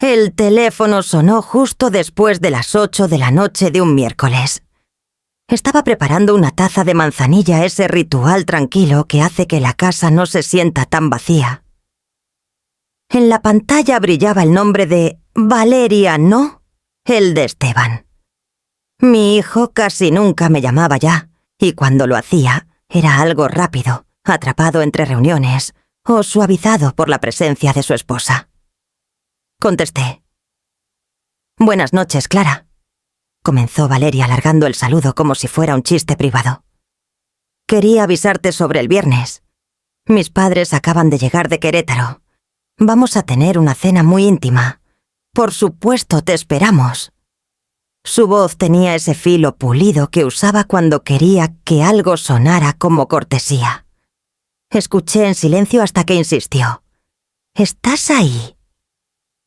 El teléfono sonó justo después de las 8 de la noche de un miércoles. Estaba preparando una taza de manzanilla, ese ritual tranquilo que hace que la casa no se sienta tan vacía. En la pantalla brillaba el nombre de Valeria, ¿no? El de Esteban. Mi hijo casi nunca me llamaba ya, y cuando lo hacía, era algo rápido, atrapado entre reuniones, o suavizado por la presencia de su esposa. Contesté. «Buenas noches, Clara», comenzó Valeria alargando el saludo como si fuera un chiste privado. «Quería avisarte sobre el viernes. Mis padres acaban de llegar de Querétaro. Vamos a tener una cena muy íntima. Por supuesto, te esperamos». Su voz tenía ese filo pulido que usaba cuando quería que algo sonara como cortesía. Escuché en silencio hasta que insistió. «¿Estás ahí?»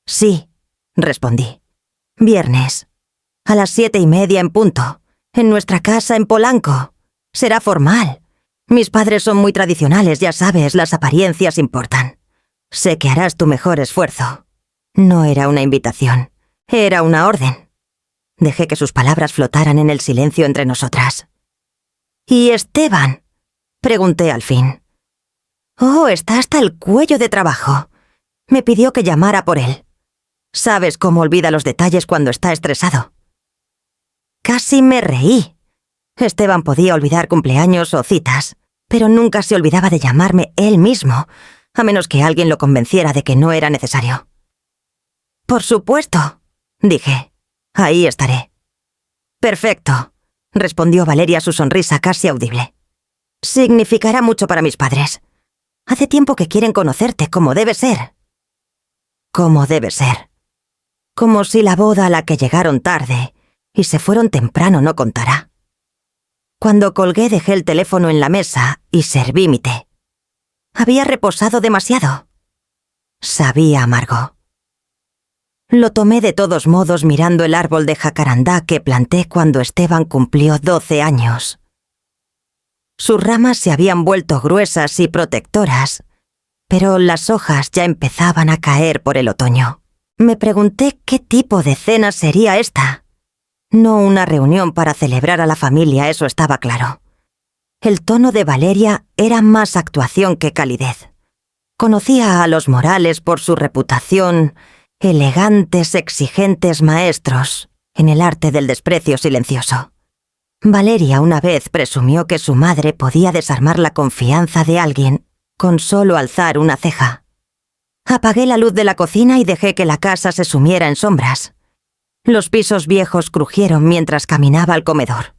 «Sí», respondí. «Viernes. A las 7:30 en punto. En nuestra casa en Polanco. Será formal. Mis padres son muy tradicionales, ya sabes, las apariencias importan. Sé que harás tu mejor esfuerzo». No era una invitación. Era una orden. Dejé que sus palabras flotaran en el silencio entre nosotras. «¿Y Esteban?», pregunté al fin. «Oh, está hasta el cuello de trabajo. Me pidió que llamara por él. Sabes cómo olvida los detalles cuando está estresado». Casi me reí. Esteban podía olvidar cumpleaños o citas, pero nunca se olvidaba de llamarme él mismo, a menos que alguien lo convenciera de que no era necesario. «Por supuesto», dije. «Ahí estaré». «Perfecto», respondió Valeria, su sonrisa casi audible. «Significará mucho para mis padres. Hace tiempo que quieren conocerte como debe ser». «Como debe ser». Como si la boda a la que llegaron tarde y se fueron temprano no contara. Cuando colgué dejé el teléfono en la mesa y serví mi té. Había reposado demasiado. Sabía amargo. Lo tomé de todos modos mirando el árbol de jacarandá que planté cuando Esteban cumplió 12 años. Sus ramas se habían vuelto gruesas y protectoras, pero las hojas ya empezaban a caer por el otoño. Me pregunté qué tipo de cena sería esta. No una reunión para celebrar a la familia, eso estaba claro. El tono de Valeria era más actuación que calidez. Conocía a los Morales por su reputación, elegantes, exigentes maestros en el arte del desprecio silencioso. Valeria una vez presumió que su madre podía desarmar la confianza de alguien con solo alzar una ceja. Apagué la luz de la cocina y dejé que la casa se sumiera en sombras. Los pisos viejos crujieron mientras caminaba al comedor.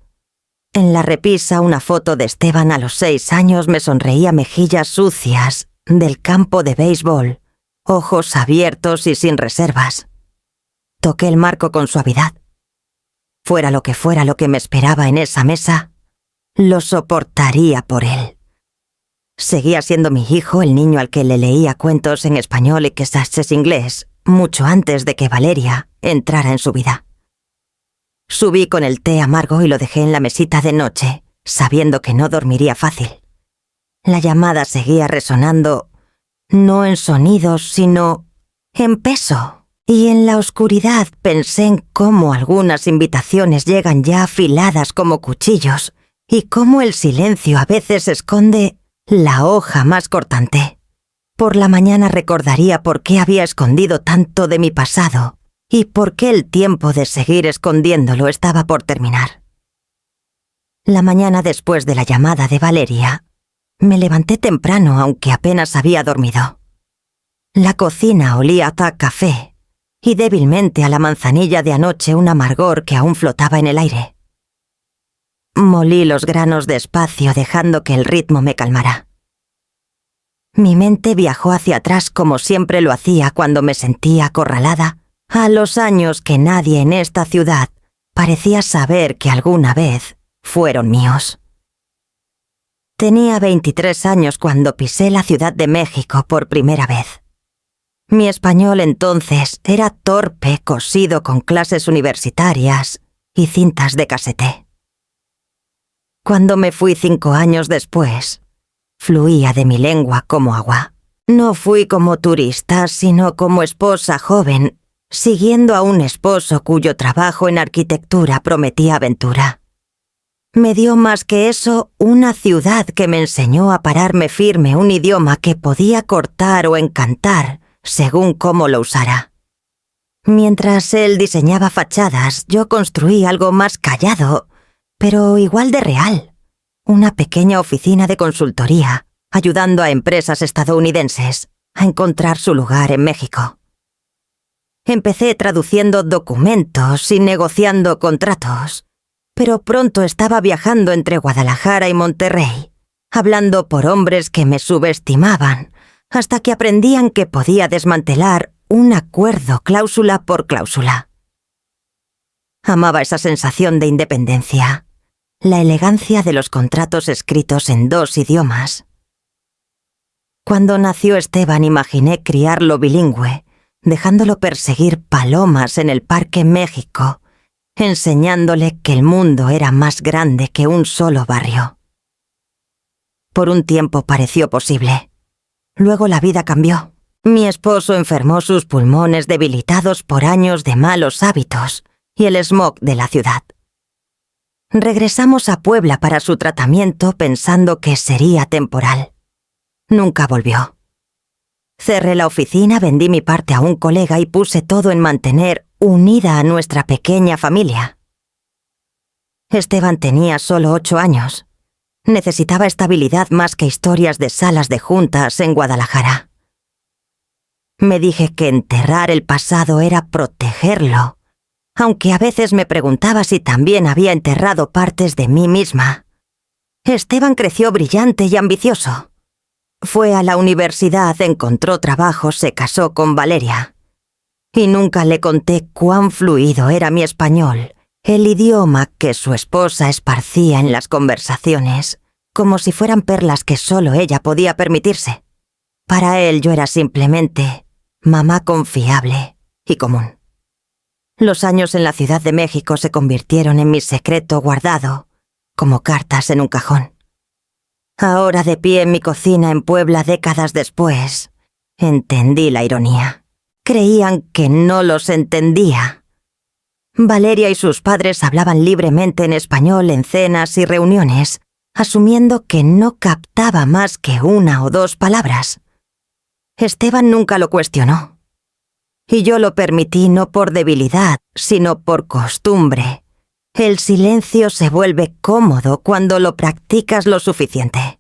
En la repisa una foto de Esteban a los 6 años me sonreía mejillas sucias del campo de béisbol, ojos abiertos y sin reservas. Toqué el marco con suavidad. Fuera lo que me esperaba en esa mesa, lo soportaría por él. Seguía siendo mi hijo el niño al que le leía cuentos en español y quesaches inglés, mucho antes de que Valeria entrara en su vida. Subí con el té amargo y lo dejé en la mesita de noche, sabiendo que no dormiría fácil. La llamada seguía resonando, no en sonidos, sino en peso. Y en la oscuridad pensé en cómo algunas invitaciones llegan ya afiladas como cuchillos y cómo el silencio a veces esconde la hoja más cortante. Por la mañana recordaría por qué había escondido tanto de mi pasado y por qué el tiempo de seguir escondiéndolo estaba por terminar. La mañana después de la llamada de Valeria, me levanté temprano aunque apenas había dormido. La cocina olía a café y débilmente a la manzanilla de anoche, un amargor que aún flotaba en el aire. Molí los granos despacio dejando que el ritmo me calmara. Mi mente viajó hacia atrás como siempre lo hacía cuando me sentía acorralada, a los años que nadie en esta ciudad parecía saber que alguna vez fueron míos. Tenía 23 años cuando pisé la Ciudad de México por primera vez. Mi español entonces era torpe, cosido con clases universitarias y cintas de casete. Cuando me fui 5 años después, fluía de mi lengua como agua. No fui como turista, sino como esposa joven, siguiendo a un esposo cuyo trabajo en arquitectura prometía aventura. Me dio más que eso una ciudad que me enseñó a pararme firme un idioma que podía cortar o encantar según cómo lo usara. Mientras él diseñaba fachadas, yo construí algo más callado, pero igual de real. Una pequeña oficina de consultoría, ayudando a empresas estadounidenses a encontrar su lugar en México. Empecé traduciendo documentos y negociando contratos, pero pronto estaba viajando entre Guadalajara y Monterrey, hablando por hombres que me subestimaban, hasta que aprendían que podía desmantelar un acuerdo cláusula por cláusula. Amaba esa sensación de independencia, la elegancia de los contratos escritos en 2 idiomas. Cuando nació Esteban imaginé criarlo bilingüe, dejándolo perseguir palomas en el Parque México, enseñándole que el mundo era más grande que un solo barrio. Por un tiempo pareció posible. Luego la vida cambió. Mi esposo enfermó sus pulmones debilitados por años de malos hábitos y el smog de la ciudad. Regresamos a Puebla para su tratamiento pensando que sería temporal. Nunca volvió. Cerré la oficina, vendí mi parte a un colega y puse todo en mantener unida a nuestra pequeña familia. Esteban tenía solo 8 años. Necesitaba estabilidad más que historias de salas de juntas en Guadalajara. Me dije que enterrar el pasado era protegerlo, aunque a veces me preguntaba si también había enterrado partes de mí misma. Esteban creció brillante y ambicioso. Fue a la universidad, encontró trabajo, se casó con Valeria. Y nunca le conté cuán fluido era mi español, el idioma que su esposa esparcía en las conversaciones, como si fueran perlas que solo ella podía permitirse. Para él yo era simplemente mamá confiable y común. Los años en la Ciudad de México se convirtieron en mi secreto guardado, como cartas en un cajón. Ahora de pie en mi cocina en Puebla décadas después, entendí la ironía. Creían que no los entendía. Valeria y sus padres hablaban libremente en español en cenas y reuniones, asumiendo que no captaba más que 1 o 2 palabras. Esteban nunca lo cuestionó. Y yo lo permití no por debilidad, sino por costumbre. El silencio se vuelve cómodo cuando lo practicas lo suficiente.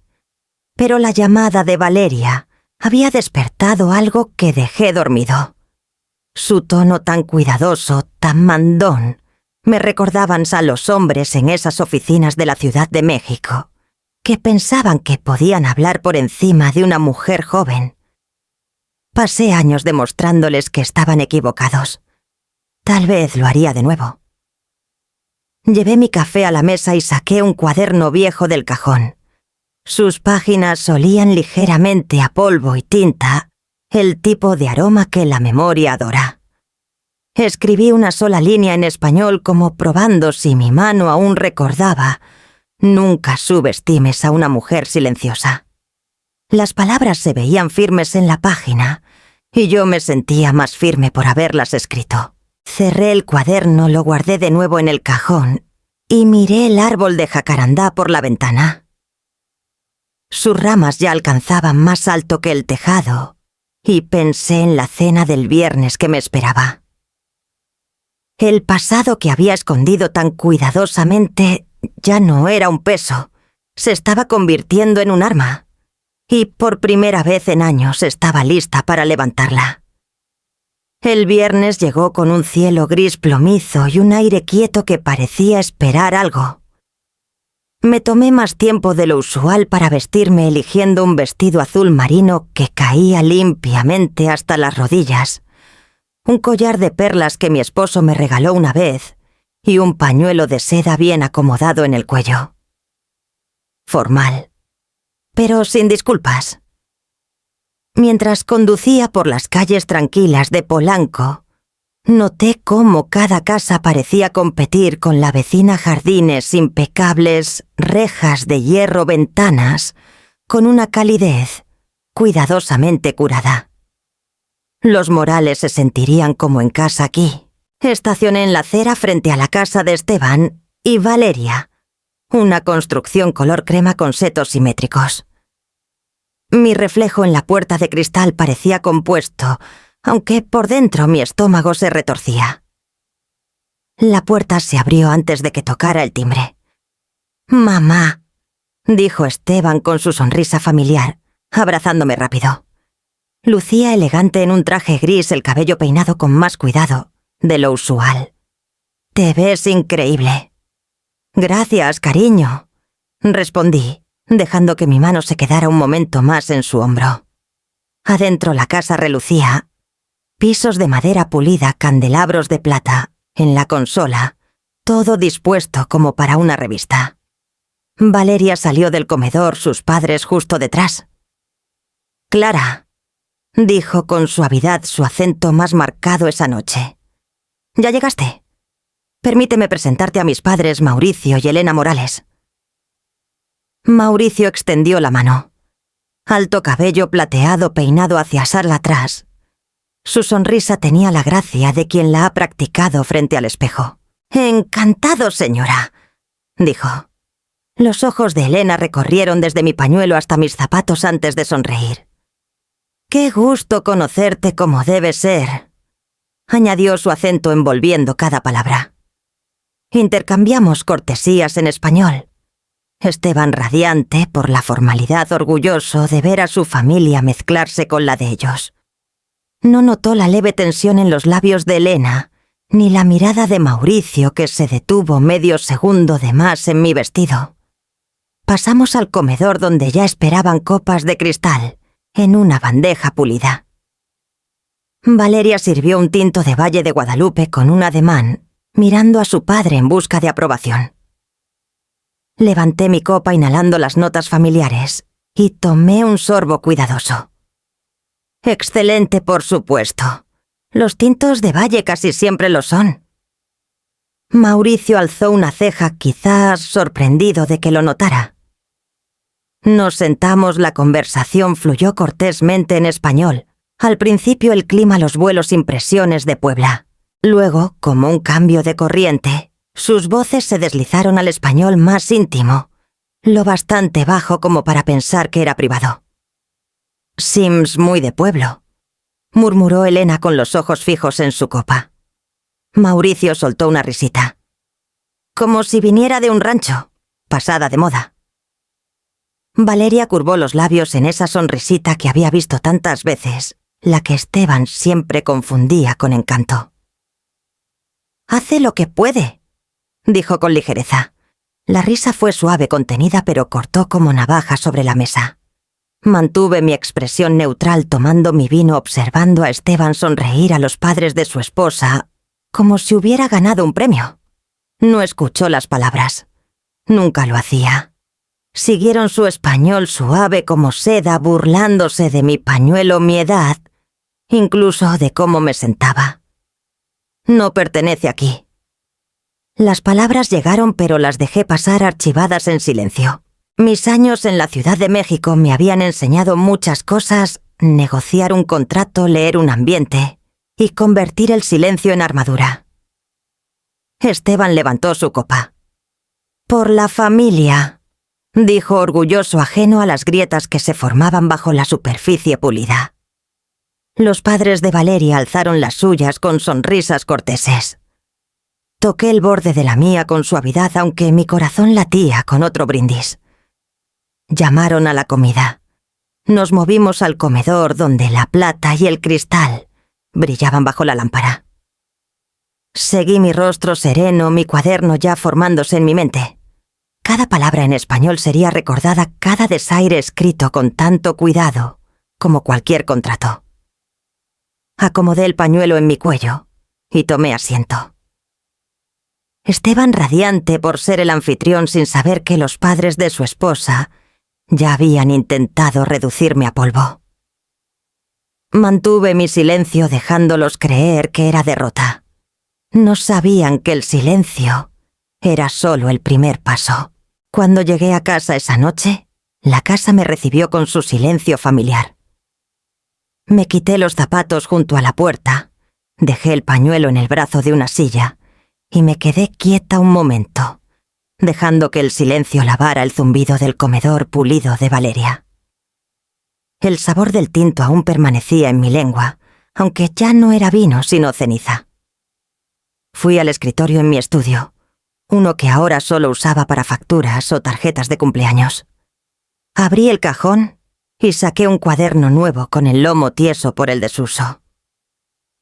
Pero la llamada de Valeria había despertado algo que dejé dormido. Su tono tan cuidadoso, tan mandón, me recordaban a los hombres en esas oficinas de la Ciudad de México, que pensaban que podían hablar por encima de una mujer joven. Pasé años demostrándoles que estaban equivocados. Tal vez lo haría de nuevo. Llevé mi café a la mesa y saqué un cuaderno viejo del cajón. Sus páginas olían ligeramente a polvo y tinta, el tipo de aroma que la memoria adora. Escribí una sola línea en español como probando si mi mano aún recordaba: nunca subestimes a una mujer silenciosa. Las palabras se veían firmes en la página, y yo me sentía más firme por haberlas escrito. Cerré el cuaderno, lo guardé de nuevo en el cajón y miré el árbol de jacarandá por la ventana. Sus ramas ya alcanzaban más alto que el tejado y pensé en la cena del viernes que me esperaba. El pasado que había escondido tan cuidadosamente ya no era un peso, se estaba convirtiendo en un arma, y por primera vez en años estaba lista para levantarla. El viernes llegó con un cielo gris plomizo y un aire quieto que parecía esperar algo. Me tomé más tiempo de lo usual para vestirme eligiendo un vestido azul marino que caía limpiamente hasta las rodillas, un collar de perlas que mi esposo me regaló una vez y un pañuelo de seda bien acomodado en el cuello. Formal, pero sin disculpas. Mientras conducía por las calles tranquilas de Polanco, noté cómo cada casa parecía competir con la vecina. Jardines impecables, rejas de hierro, ventanas, con una calidez cuidadosamente curada. Los Morales se sentirían como en casa aquí. Estacioné en la acera frente a la casa de Esteban y Valeria, una construcción color crema con setos simétricos. Mi reflejo en la puerta de cristal parecía compuesto, aunque por dentro mi estómago se retorcía. La puerta se abrió antes de que tocara el timbre. «Mamá», dijo Esteban con su sonrisa familiar, abrazándome rápido. Lucía elegante en un traje gris, el cabello peinado con más cuidado de lo usual. «Te ves increíble». «Gracias, cariño», respondí, dejando que mi mano se quedara un momento más en su hombro. Adentro la casa relucía. Pisos de madera pulida, candelabros de plata, en la consola, todo dispuesto como para una revista. Valeria salió del comedor, sus padres justo detrás. «Clara», dijo con suavidad, su acento más marcado esa noche. «¿Ya llegaste? Permíteme presentarte a mis padres, Mauricio y Elena Morales». Mauricio extendió la mano. Alto cabello plateado peinado hacia Sarla atrás. Su sonrisa tenía la gracia de quien la ha practicado frente al espejo. «Encantado, señora», dijo. Los ojos de Elena recorrieron desde mi pañuelo hasta mis zapatos antes de sonreír. «Qué gusto conocerte como debe ser», añadió su acento envolviendo cada palabra. Intercambiamos cortesías en español. Esteban radiante por la formalidad, orgulloso de ver a su familia mezclarse con la de ellos. No notó la leve tensión en los labios de Elena, ni la mirada de Mauricio que se detuvo medio segundo de más en mi vestido. Pasamos al comedor donde ya esperaban copas de cristal, en una bandeja pulida. Valeria sirvió un tinto de Valle de Guadalupe con un ademán, mirando a su padre en busca de aprobación. Levanté mi copa inhalando las notas familiares y tomé un sorbo cuidadoso. «Excelente, por supuesto. Los tintos de Valle casi siempre lo son». Mauricio alzó una ceja, quizás sorprendido de que lo notara. Nos sentamos, la conversación fluyó cortésmente en español. Al principio el clima, los vuelos, impresiones de Puebla. Luego, como un cambio de corriente, sus voces se deslizaron al español más íntimo, lo bastante bajo como para pensar que era privado. «Sims muy de pueblo», murmuró Elena con los ojos fijos en su copa. Mauricio soltó una risita. «Como si viniera de un rancho, pasada de moda». Valeria curvó los labios en esa sonrisita que había visto tantas veces, la que Esteban siempre confundía con encanto. «Hace lo que puede», dijo con ligereza. La risa fue suave, contenida, pero cortó como navaja sobre la mesa. Mantuve mi expresión neutral tomando mi vino, observando a Esteban sonreír a los padres de su esposa, como si hubiera ganado un premio. No escuchó las palabras. Nunca lo hacía. Siguieron su español suave como seda, burlándose de mi pañuelo, mi edad, incluso de cómo me sentaba. «No pertenece aquí». Las palabras llegaron, pero las dejé pasar archivadas en silencio. Mis años en la Ciudad de México me habían enseñado muchas cosas: negociar un contrato, leer un ambiente y convertir el silencio en armadura. Esteban levantó su copa. «Por la familia», dijo orgulloso, ajeno a las grietas que se formaban bajo la superficie pulida. Los padres de Valeria alzaron las suyas con sonrisas corteses. Toqué el borde de la mía con suavidad, aunque mi corazón latía con otro brindis. Llamaron a la comida. Nos movimos al comedor donde la plata y el cristal brillaban bajo la lámpara. Seguí mi rostro sereno, mi cuaderno ya formándose en mi mente. Cada palabra en español sería recordada, cada desaire escrito con tanto cuidado como cualquier contrato. Acomodé el pañuelo en mi cuello y tomé asiento. Esteban, radiante por ser el anfitrión sin saber que los padres de su esposa ya habían intentado reducirme a polvo. Mantuve mi silencio dejándolos creer que era derrota. No sabían que el silencio era solo el primer paso. Cuando llegué a casa esa noche, la casa me recibió con su silencio familiar. Me quité los zapatos junto a la puerta, dejé el pañuelo en el brazo de una silla y me quedé quieta un momento, dejando que el silencio lavara el zumbido del comedor pulido de Valeria. El sabor del tinto aún permanecía en mi lengua, aunque ya no era vino sino ceniza. Fui al escritorio en mi estudio, uno que ahora solo usaba para facturas o tarjetas de cumpleaños. Abrí el cajón y saqué un cuaderno nuevo con el lomo tieso por el desuso.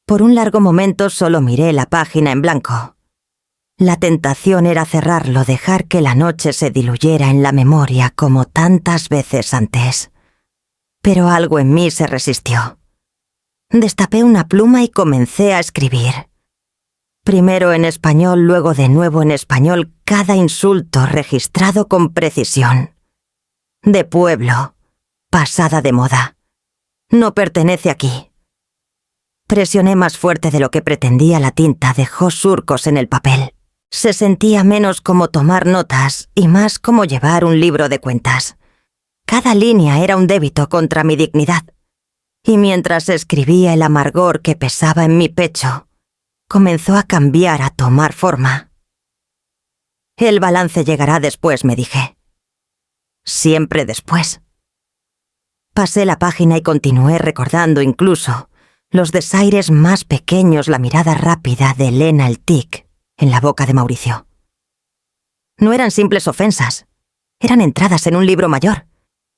Por un largo momento solo miré la página en blanco. La tentación era cerrarlo, dejar que la noche se diluyera en la memoria como tantas veces antes. Pero algo en mí se resistió. Destapé una pluma y comencé a escribir. Primero en español, luego de nuevo en español, cada insulto registrado con precisión. De pueblo, pasada de moda. No pertenece aquí. Presioné más fuerte de lo que pretendía, la tinta dejó surcos en el papel. Se sentía menos como tomar notas y más como llevar un libro de cuentas. Cada línea era un débito contra mi dignidad. Y mientras escribía, el amargor que pesaba en mi pecho comenzó a cambiar, a tomar forma. El balance llegará después, me dije. Siempre después. Pasé la página y continué recordando incluso los desaires más pequeños, la mirada rápida de Elena el tic en la boca de Mauricio. No eran simples ofensas, eran entradas en un libro mayor,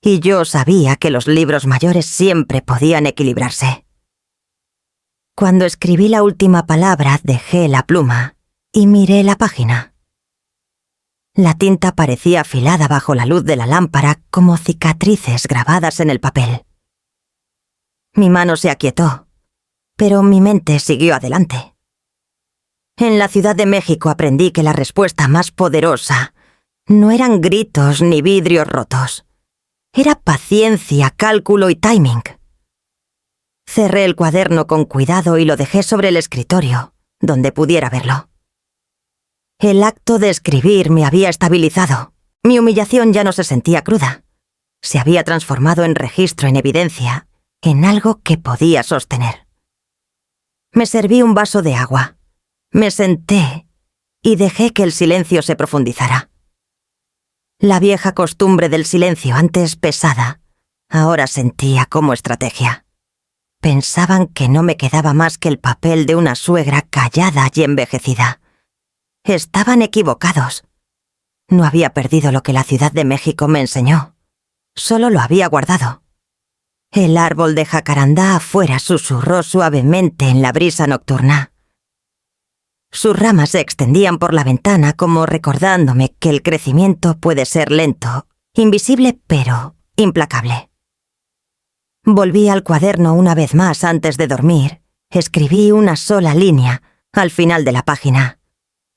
y yo sabía que los libros mayores siempre podían equilibrarse. Cuando escribí la última palabra, dejé la pluma y miré la página. La tinta parecía afilada bajo la luz de la lámpara como cicatrices grabadas en el papel. Mi mano se aquietó, pero mi mente siguió adelante. En la Ciudad de México aprendí que la respuesta más poderosa no eran gritos ni vidrios rotos. Era paciencia, cálculo y timing. Cerré el cuaderno con cuidado y lo dejé sobre el escritorio, donde pudiera verlo. El acto de escribir me había estabilizado. Mi humillación ya no se sentía cruda. Se había transformado en registro, en evidencia, en algo que podía sostener. Me serví un vaso de agua. Me senté y dejé que el silencio se profundizara. La vieja costumbre del silencio, antes pesada, ahora sentía como estrategia. Pensaban que no me quedaba más que el papel de una suegra callada y envejecida. Estaban equivocados. No había perdido lo que la Ciudad de México me enseñó. Solo lo había guardado. El árbol de jacarandá afuera susurró suavemente en la brisa nocturna. Sus ramas se extendían por la ventana como recordándome que el crecimiento puede ser lento, invisible pero implacable. Volví al cuaderno una vez más antes de dormir. Escribí una sola línea al final de la página.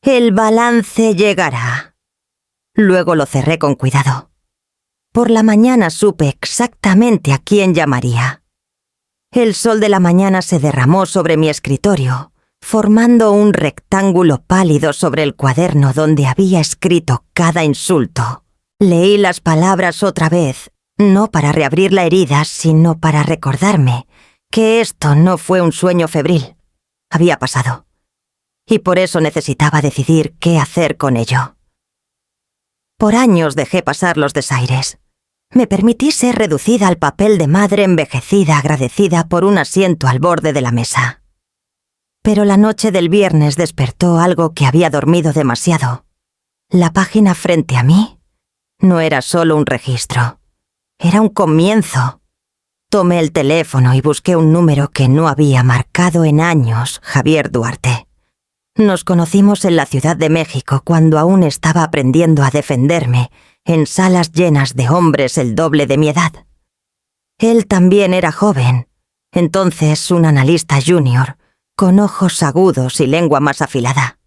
El balance llegará. Luego lo cerré con cuidado. Por la mañana supe exactamente a quién llamaría. El sol de la mañana se derramó sobre mi escritorio, formando un rectángulo pálido sobre el cuaderno donde había escrito cada insulto. Leí las palabras otra vez, no para reabrir la herida, sino para recordarme que esto no fue un sueño febril. Había pasado. Y por eso necesitaba decidir qué hacer con ello. Por años dejé pasar los desaires. Me permití ser reducida al papel de madre envejecida agradecida por un asiento al borde de la mesa. Pero la noche del viernes despertó algo que había dormido demasiado. La página frente a mí no era solo un registro, era un comienzo. Tomé el teléfono y busqué un número que no había marcado en años, Javier Duarte. Nos conocimos en la Ciudad de México cuando aún estaba aprendiendo a defenderme en salas llenas de hombres el doble de mi edad. Él también era joven, entonces un analista junior, con ojos agudos y lengua más afilada.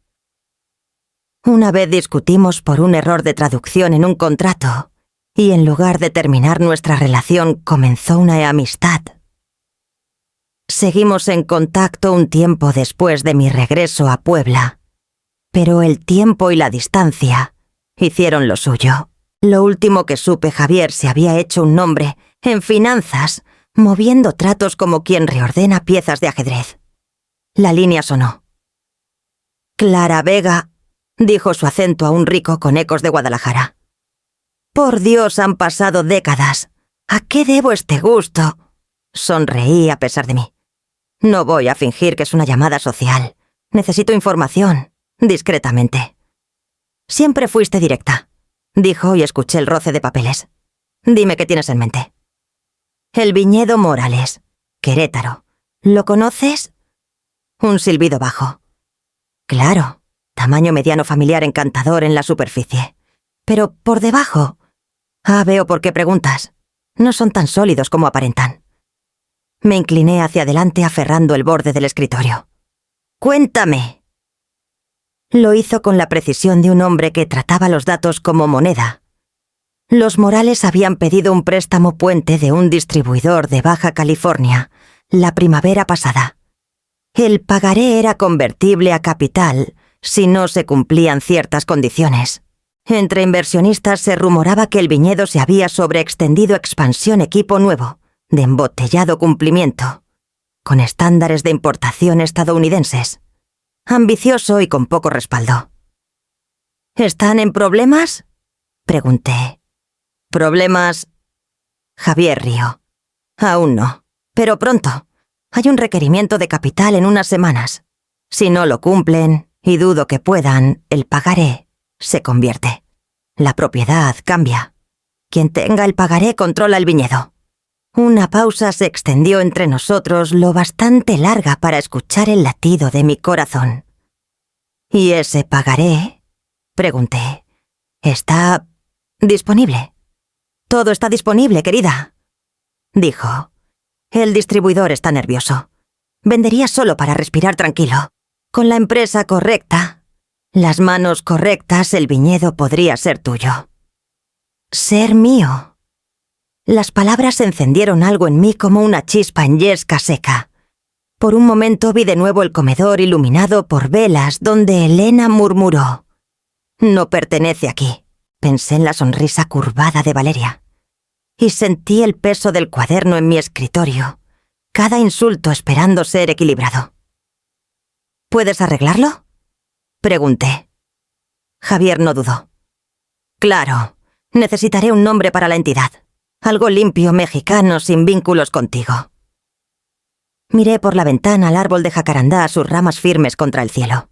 Una vez discutimos por un error de traducción en un contrato, y en lugar de terminar nuestra relación comenzó una amistad. Seguimos en contacto un tiempo después de mi regreso a Puebla, pero el tiempo y la distancia hicieron lo suyo. Lo último que supe, Javier se había hecho un nombre en finanzas moviendo tratos como quien reordena piezas de ajedrez. La línea sonó. Clara Vega, dijo su acento aún rico con ecos de Guadalajara. Por Dios, han pasado décadas. ¿A qué debo este gusto? Sonreí a pesar de mí. No voy a fingir que es una llamada social. Necesito información, discretamente. Siempre fuiste directa, dijo y escuché el roce de papeles. Dime qué tienes en mente. El Viñedo Morales, Querétaro. ¿Lo conoces? Un silbido bajo. Claro, tamaño mediano familiar encantador en la superficie. Pero por debajo... veo por qué preguntas. No son tan sólidos como aparentan. Me incliné hacia adelante aferrando el borde del escritorio. ¡Cuéntame! Lo hizo con la precisión de un hombre que trataba los datos como moneda. Los Morales habían pedido un préstamo puente de un distribuidor de Baja California la primavera pasada. El pagaré era convertible a capital si no se cumplían ciertas condiciones. Entre inversionistas se rumoraba que el viñedo se había sobreextendido expansión equipo nuevo, de embotellado cumplimiento, con estándares de importación estadounidenses. Ambicioso y con poco respaldo. ¿Están en problemas? Pregunté. ¿Problemas? Javier rió. Aún no, pero pronto. Hay un requerimiento de capital en unas semanas. Si no lo cumplen, y dudo que puedan, el pagaré se convierte. La propiedad cambia. Quien tenga el pagaré controla el viñedo. Una pausa se extendió entre nosotros lo bastante larga para escuchar el latido de mi corazón. ¿Y ese pagaré? Pregunté. ¿Está disponible? Todo está disponible, querida, dijo. El distribuidor está nervioso. Vendería solo para respirar tranquilo. Con la empresa correcta, las manos correctas, el viñedo podría ser tuyo. ¿Ser mío? Las palabras encendieron algo en mí como una chispa en yesca seca. Por un momento vi de nuevo el comedor iluminado por velas donde Elena murmuró. No pertenece aquí. Pensé en la sonrisa curvada de Valeria. Y sentí el peso del cuaderno en mi escritorio, cada insulto esperando ser equilibrado. ¿Puedes arreglarlo? Pregunté. Javier no dudó. Claro, necesitaré un nombre para la entidad. Algo limpio, mexicano, sin vínculos contigo. Miré por la ventana al árbol de jacarandá, sus ramas firmes contra el cielo.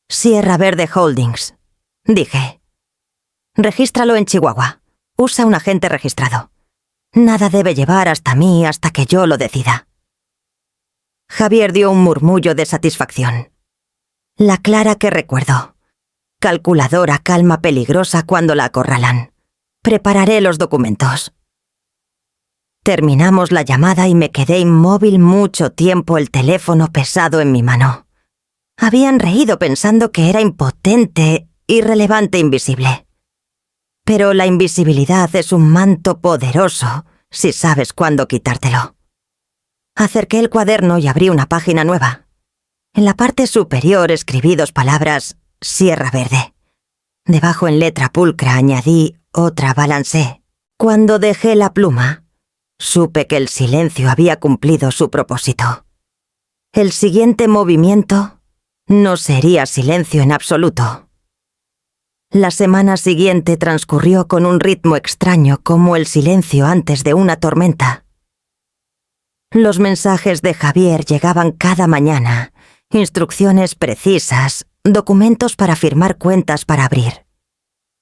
Sierra Verde Holdings, dije. Regístralo en Chihuahua. Usa un agente registrado. Nada debe llevar hasta mí hasta que yo lo decida. Javier dio un murmullo de satisfacción. La Clara que recuerdo. Calculadora, calma, peligrosa cuando la acorralan. Prepararé los documentos. Terminamos la llamada y me quedé inmóvil mucho tiempo, el teléfono pesado en mi mano. Habían reído pensando que era impotente, irrelevante, invisible. Pero la invisibilidad es un manto poderoso si sabes cuándo quitártelo. Acerqué el cuaderno y abrí una página nueva. En la parte superior escribí 2 palabras, Sierra Verde. Debajo en letra pulcra añadí otra balancé. Cuando dejé la pluma, supe que el silencio había cumplido su propósito. El siguiente movimiento no sería silencio en absoluto. La semana siguiente transcurrió con un ritmo extraño como el silencio antes de una tormenta. Los mensajes de Javier llegaban cada mañana, instrucciones precisas, documentos para firmar cuentas para abrir.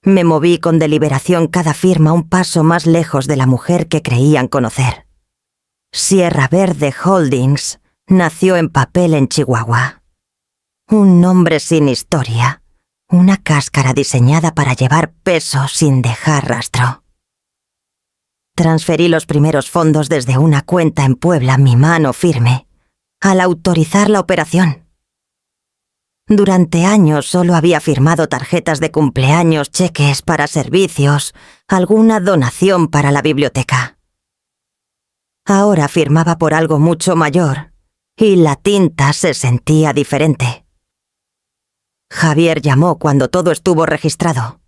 Me moví con deliberación cada firma un paso más lejos de la mujer que creían conocer. Sierra Verde Holdings nació en papel en Chihuahua. Un nombre sin historia, una cáscara diseñada para llevar peso sin dejar rastro. Transferí los primeros fondos desde una cuenta en Puebla, mi mano firme, al autorizar la operación. Durante años solo había firmado tarjetas de cumpleaños, cheques para servicios, alguna donación para la biblioteca. Ahora firmaba por algo mucho mayor, y la tinta se sentía diferente. Javier llamó cuando todo estuvo registrado.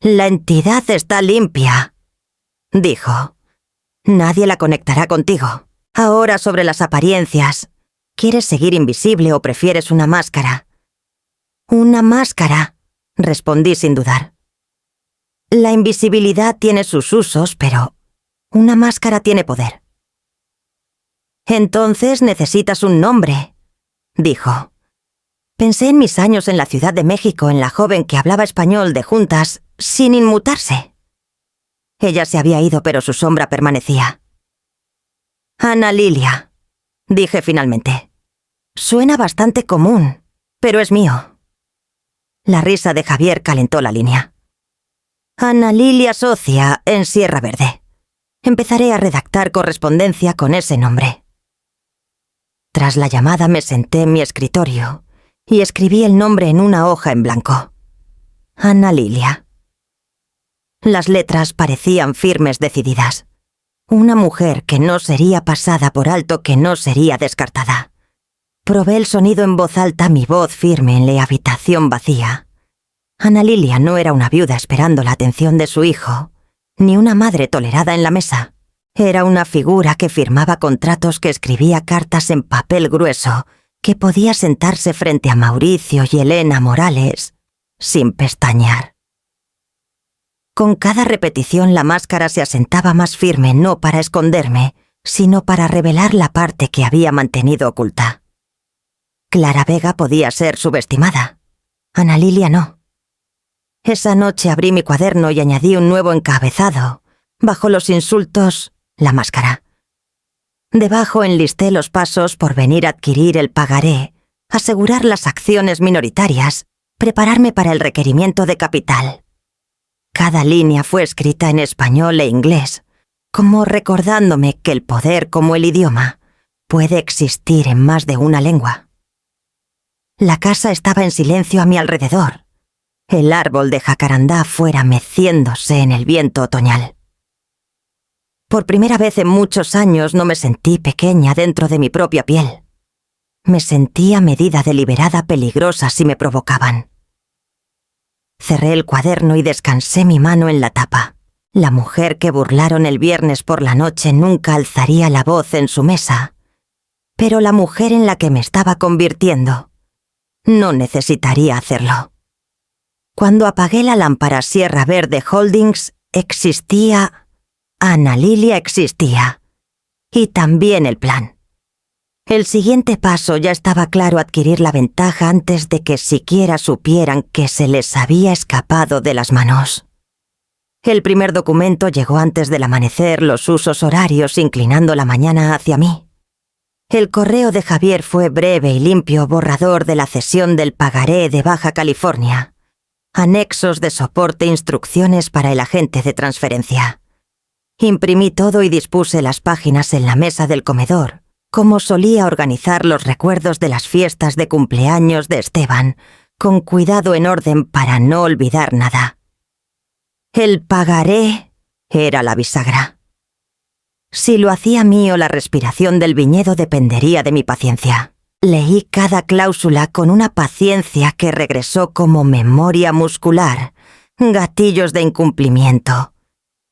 «La entidad está limpia», dijo. Nadie la conectará contigo. Ahora sobre las apariencias. ¿Quieres seguir invisible o prefieres una máscara? Una máscara, respondí sin dudar. La invisibilidad tiene sus usos, pero una máscara tiene poder. Entonces necesitas un nombre, dijo. Pensé en mis años en la Ciudad de México, en la joven que hablaba español de juntas, sin inmutarse. Ella se había ido, pero su sombra permanecía. Ana Lilia, dije finalmente. Suena bastante común, pero es mío. La risa de Javier calentó la línea. Ana Lilia Socia en Sierra Verde. Empezaré a redactar correspondencia con ese nombre. Tras la llamada me senté en mi escritorio y escribí el nombre en una hoja en blanco. Ana Lilia. Las letras parecían firmes, decididas. Una mujer que no sería pasada por alto, que no sería descartada. Probé el sonido en voz alta, mi voz firme en la habitación vacía. Ana Lilia no era una viuda esperando la atención de su hijo, ni una madre tolerada en la mesa. Era una figura que firmaba contratos, que escribía cartas en papel grueso, que podía sentarse frente a Mauricio y Elena Morales sin pestañear. Con cada repetición la máscara se asentaba más firme, no para esconderme, sino para revelar la parte que había mantenido oculta. Clara Vega podía ser subestimada. Ana Lilia no. Esa noche abrí mi cuaderno y añadí un nuevo encabezado. Bajo los insultos, la máscara. Debajo enlisté los pasos por venir a adquirir el pagaré, asegurar las acciones minoritarias, prepararme para el requerimiento de capital. Cada línea fue escrita en español e inglés, como recordándome que el poder, como el idioma, puede existir en más de una lengua. La casa estaba en silencio a mi alrededor. El árbol de jacarandá fuera meciéndose en el viento otoñal. Por primera vez en muchos años no me sentí pequeña dentro de mi propia piel. Me sentía medida, deliberada, peligrosa si me provocaban. Cerré el cuaderno y descansé mi mano en la tapa. La mujer que burlaron el viernes por la noche nunca alzaría la voz en su mesa, pero la mujer en la que me estaba convirtiendo no necesitaría hacerlo. Cuando apagué la lámpara Sierra Verde Holdings, existía... Ana Lilia existía. Y también el plan. El siguiente paso ya estaba claro: adquirir la ventaja antes de que siquiera supieran que se les había escapado de las manos. El primer documento llegó antes del amanecer, los usos horarios inclinando la mañana hacia mí. El correo de Javier fue breve y limpio, borrador de la cesión del pagaré de Baja California. Anexos de soporte, instrucciones para el agente de transferencia. Imprimí todo y dispuse las páginas en la mesa del comedor, como solía organizar los recuerdos de las fiestas de cumpleaños de Esteban, con cuidado, en orden para no olvidar nada. El pagaré era la bisagra. Si lo hacía mío, la respiración del viñedo dependería de mi paciencia. Leí cada cláusula con una paciencia que regresó como memoria muscular, gatillos de incumplimiento,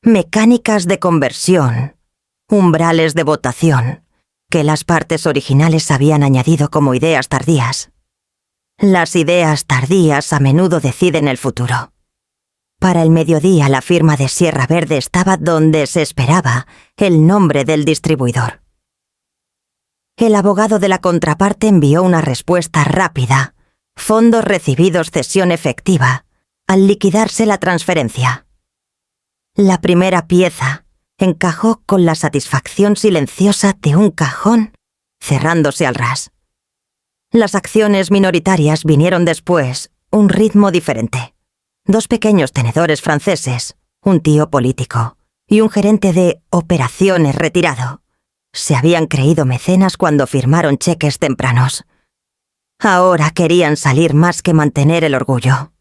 mecánicas de conversión, umbrales de votación, que las partes originales habían añadido como ideas tardías. Las ideas tardías a menudo deciden el futuro. Para el mediodía la firma de Sierra Verde estaba donde se esperaba, el nombre del distribuidor. El abogado de la contraparte envió una respuesta rápida: fondos recibidos, cesión efectiva, al liquidarse la transferencia. La primera pieza encajó con la satisfacción silenciosa de un cajón cerrándose al ras. Las acciones minoritarias vinieron después, un ritmo diferente. 2 pequeños tenedores franceses, un tío político y un gerente de operaciones retirado. Se habían creído mecenas cuando firmaron cheques tempranos. Ahora querían salir más que mantener el orgullo.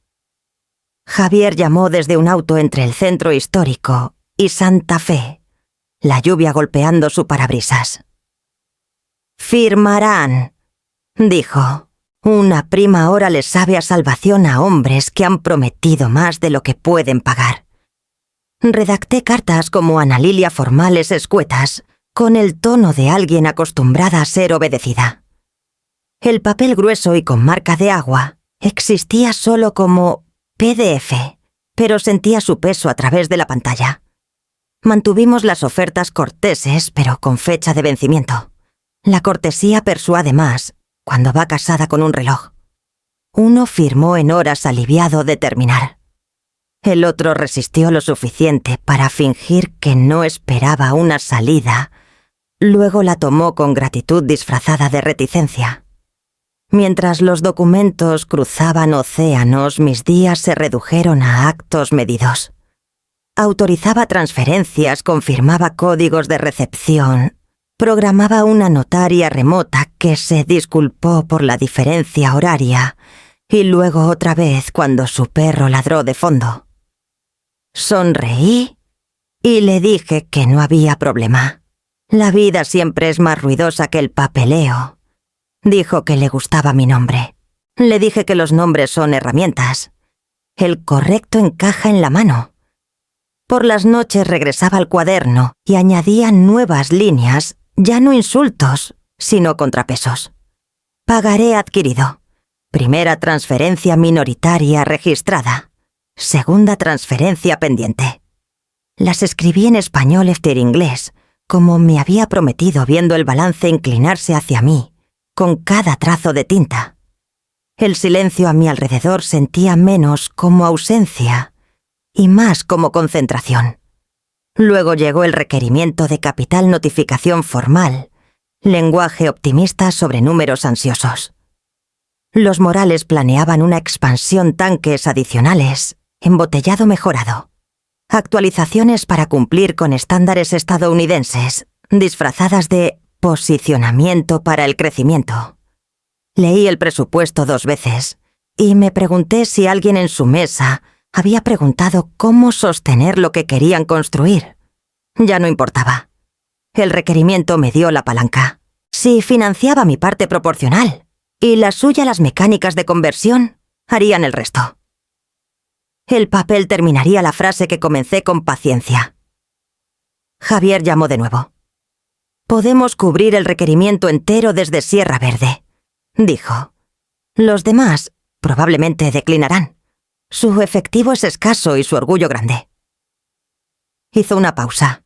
Javier llamó desde un auto entre el centro histórico y Santa Fe, la lluvia golpeando su parabrisas. «Firmarán», dijo. «Una prima hora les sabe a salvación a hombres que han prometido más de lo que pueden pagar». Redacté cartas como Ana Lilia formales escuetas, con el tono de alguien acostumbrada a ser obedecida. El papel grueso y con marca de agua existía solo como PDF, pero sentía su peso a través de la pantalla. Mantuvimos las ofertas corteses, pero con fecha de vencimiento. La cortesía persuade más cuando va casada con un reloj. Uno firmó en horas aliviado de terminar. El otro resistió lo suficiente para fingir que no esperaba una salida. Luego la tomó con gratitud disfrazada de reticencia. Mientras los documentos cruzaban océanos, mis días se redujeron a actos medidos. Autorizaba transferencias, confirmaba códigos de recepción, programaba una notaria remota que se disculpó por la diferencia horaria y luego otra vez cuando su perro ladró de fondo. Sonreí y le dije que no había problema. La vida siempre es más ruidosa que el papeleo. Dijo que le gustaba mi nombre. Le dije que los nombres son herramientas. El correcto encaja en la mano. Por las noches regresaba al cuaderno y añadía nuevas líneas, ya no insultos, sino contrapesos. Pagaré adquirido. Primera transferencia minoritaria registrada. Segunda transferencia pendiente. Las escribí en español inglés, como me había prometido viendo el balance inclinarse hacia mí, con cada trazo de tinta. El silencio a mi alrededor sentía menos como ausencia y más como concentración. Luego llegó el requerimiento de capital notificación formal, lenguaje optimista sobre números ansiosos. Los Morales planeaban una expansión, tanques adicionales, embotellado mejorado. Actualizaciones para cumplir con estándares estadounidenses, disfrazadas de posicionamiento para el crecimiento. Leí el presupuesto 2 veces y me pregunté si alguien en su mesa había preguntado cómo sostener lo que querían construir. Ya no importaba. El requerimiento me dio la palanca. Si financiaba mi parte proporcional y la suya las mecánicas de conversión, harían el resto. El papel terminaría la frase que comencé con paciencia. Javier llamó de nuevo. «Podemos cubrir el requerimiento entero desde Sierra Verde», dijo. «Los demás probablemente declinarán. Su efectivo es escaso y su orgullo grande». Hizo una pausa.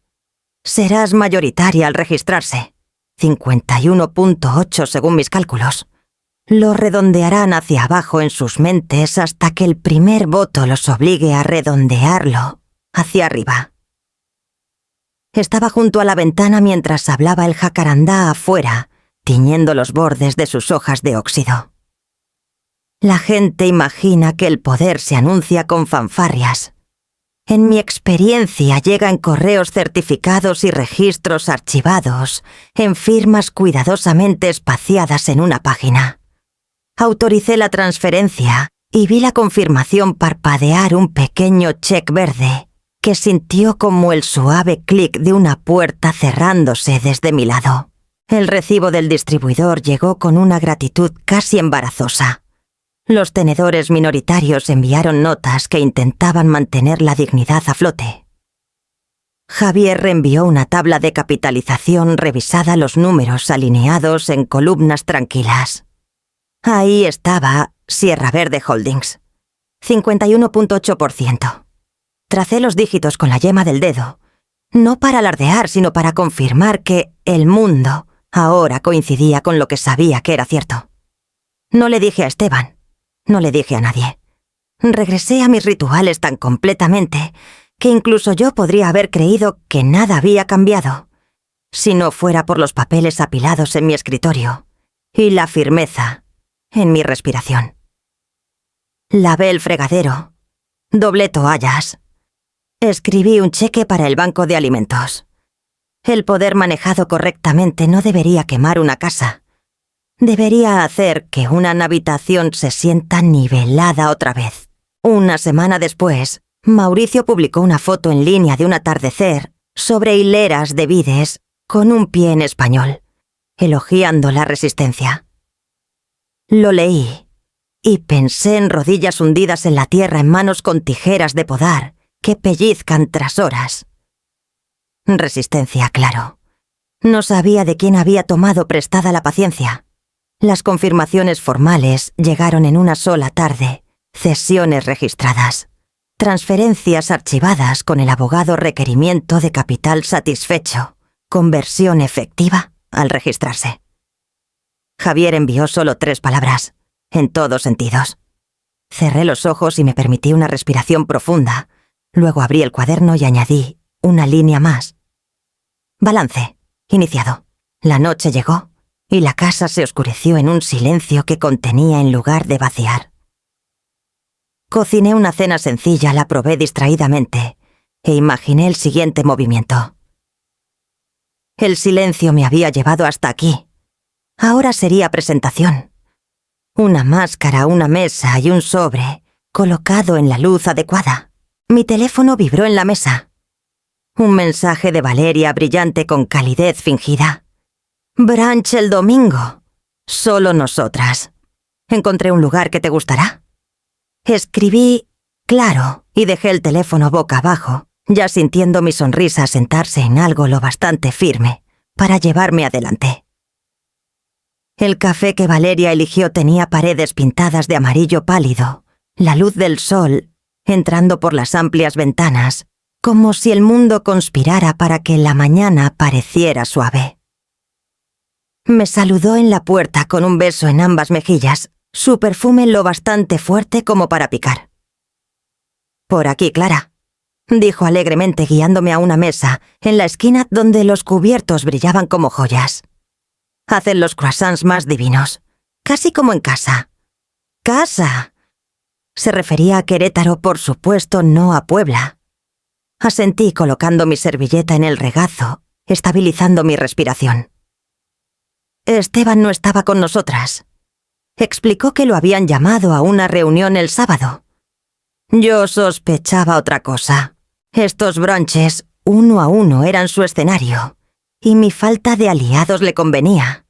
«Serás mayoritaria al registrarse. 51.8 según mis cálculos. Lo redondearán hacia abajo en sus mentes hasta que el primer voto los obligue a redondearlo hacia arriba». Estaba junto a la ventana mientras hablaba el jacarandá afuera, tiñendo los bordes de sus hojas de óxido. La gente imagina que el poder se anuncia con fanfarrias. En mi experiencia llega en correos certificados y registros archivados, en firmas cuidadosamente espaciadas en una página. Autoricé la transferencia y vi la confirmación parpadear un pequeño cheque verde que sintió como el suave clic de una puerta cerrándose desde mi lado. El recibo del distribuidor llegó con una gratitud casi embarazosa. Los tenedores minoritarios enviaron notas que intentaban mantener la dignidad a flote. Javier reenvió una tabla de capitalización revisada, los números alineados en columnas tranquilas. Ahí estaba Sierra Verde Holdings, 51.8%. Tracé los dígitos con la yema del dedo, no para alardear, sino para confirmar que el mundo ahora coincidía con lo que sabía que era cierto. No le dije a Esteban, no le dije a nadie. Regresé a mis rituales tan completamente que incluso yo podría haber creído que nada había cambiado, si no fuera por los papeles apilados en mi escritorio y la firmeza en mi respiración. Lavé el fregadero, doblé toallas, escribí un cheque para el banco de alimentos. El poder manejado correctamente no debería quemar una casa. Debería hacer que una habitación se sienta nivelada otra vez. Una semana después, Mauricio publicó una foto en línea de un atardecer sobre hileras de vides con un pie en español, elogiando la resistencia. Lo leí y pensé en rodillas hundidas en la tierra en manos con tijeras de podar que pellizcan tras horas. Resistencia, claro. No sabía de quién había tomado prestada la paciencia. Las confirmaciones formales llegaron en una sola tarde, cesiones registradas, transferencias archivadas con el abogado requerimiento de capital satisfecho, conversión efectiva al registrarse. Javier envió solo 3 palabras, en todos sentidos. Cerré los ojos y me permití una respiración profunda. Luego abrí el cuaderno y añadí una línea más. Balance, iniciado. La noche llegó y la casa se oscureció en un silencio que contenía en lugar de vaciar. Cociné una cena sencilla, la probé distraídamente e imaginé el siguiente movimiento. El silencio me había llevado hasta aquí. Ahora sería presentación. Una máscara, una mesa y un sobre colocado en la luz adecuada. Mi teléfono vibró en la mesa. Un mensaje de Valeria brillante con calidez fingida. Brunch el domingo. Solo nosotras. Encontré un lugar que te gustará. Escribí claro y dejé el teléfono boca abajo, ya sintiendo mi sonrisa sentarse en algo lo bastante firme para llevarme adelante. El café que Valeria eligió tenía paredes pintadas de amarillo pálido, la luz del sol entrando por las amplias ventanas, como si el mundo conspirara para que la mañana pareciera suave. Me saludó en la puerta con un beso en ambas mejillas, su perfume lo bastante fuerte como para picar. «Por aquí, Clara», dijo alegremente guiándome a una mesa en la esquina donde los cubiertos brillaban como joyas. «Hacen los croissants más divinos, casi como en casa». «¡Casa!». Se refería a Querétaro, por supuesto, no a Puebla. Asentí colocando mi servilleta en el regazo, estabilizando mi respiración. Esteban no estaba con nosotras. Explicó que lo habían llamado a una reunión el sábado. Yo sospechaba otra cosa. Estos brunches, uno a uno, eran su escenario, y mi falta de aliados le convenía.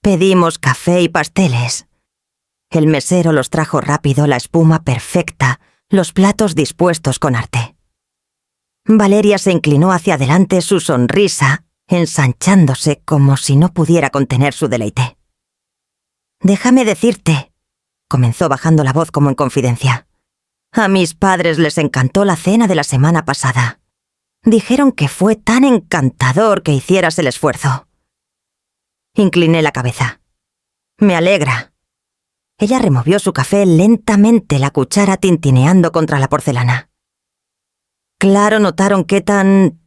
Pedimos café y pasteles. El mesero los trajo rápido, la espuma perfecta, los platos dispuestos con arte. Valeria se inclinó hacia adelante, su sonrisa ensanchándose como si no pudiera contener su deleite. «Déjame decirte», comenzó bajando la voz como en confidencia. «A mis padres les encantó la cena de la semana pasada. Dijeron que fue tan encantador que hicieras el esfuerzo». Incliné la cabeza. «Me alegra». Ella removió su café lentamente, la cuchara tintineando contra la porcelana. «Claro, notaron qué tan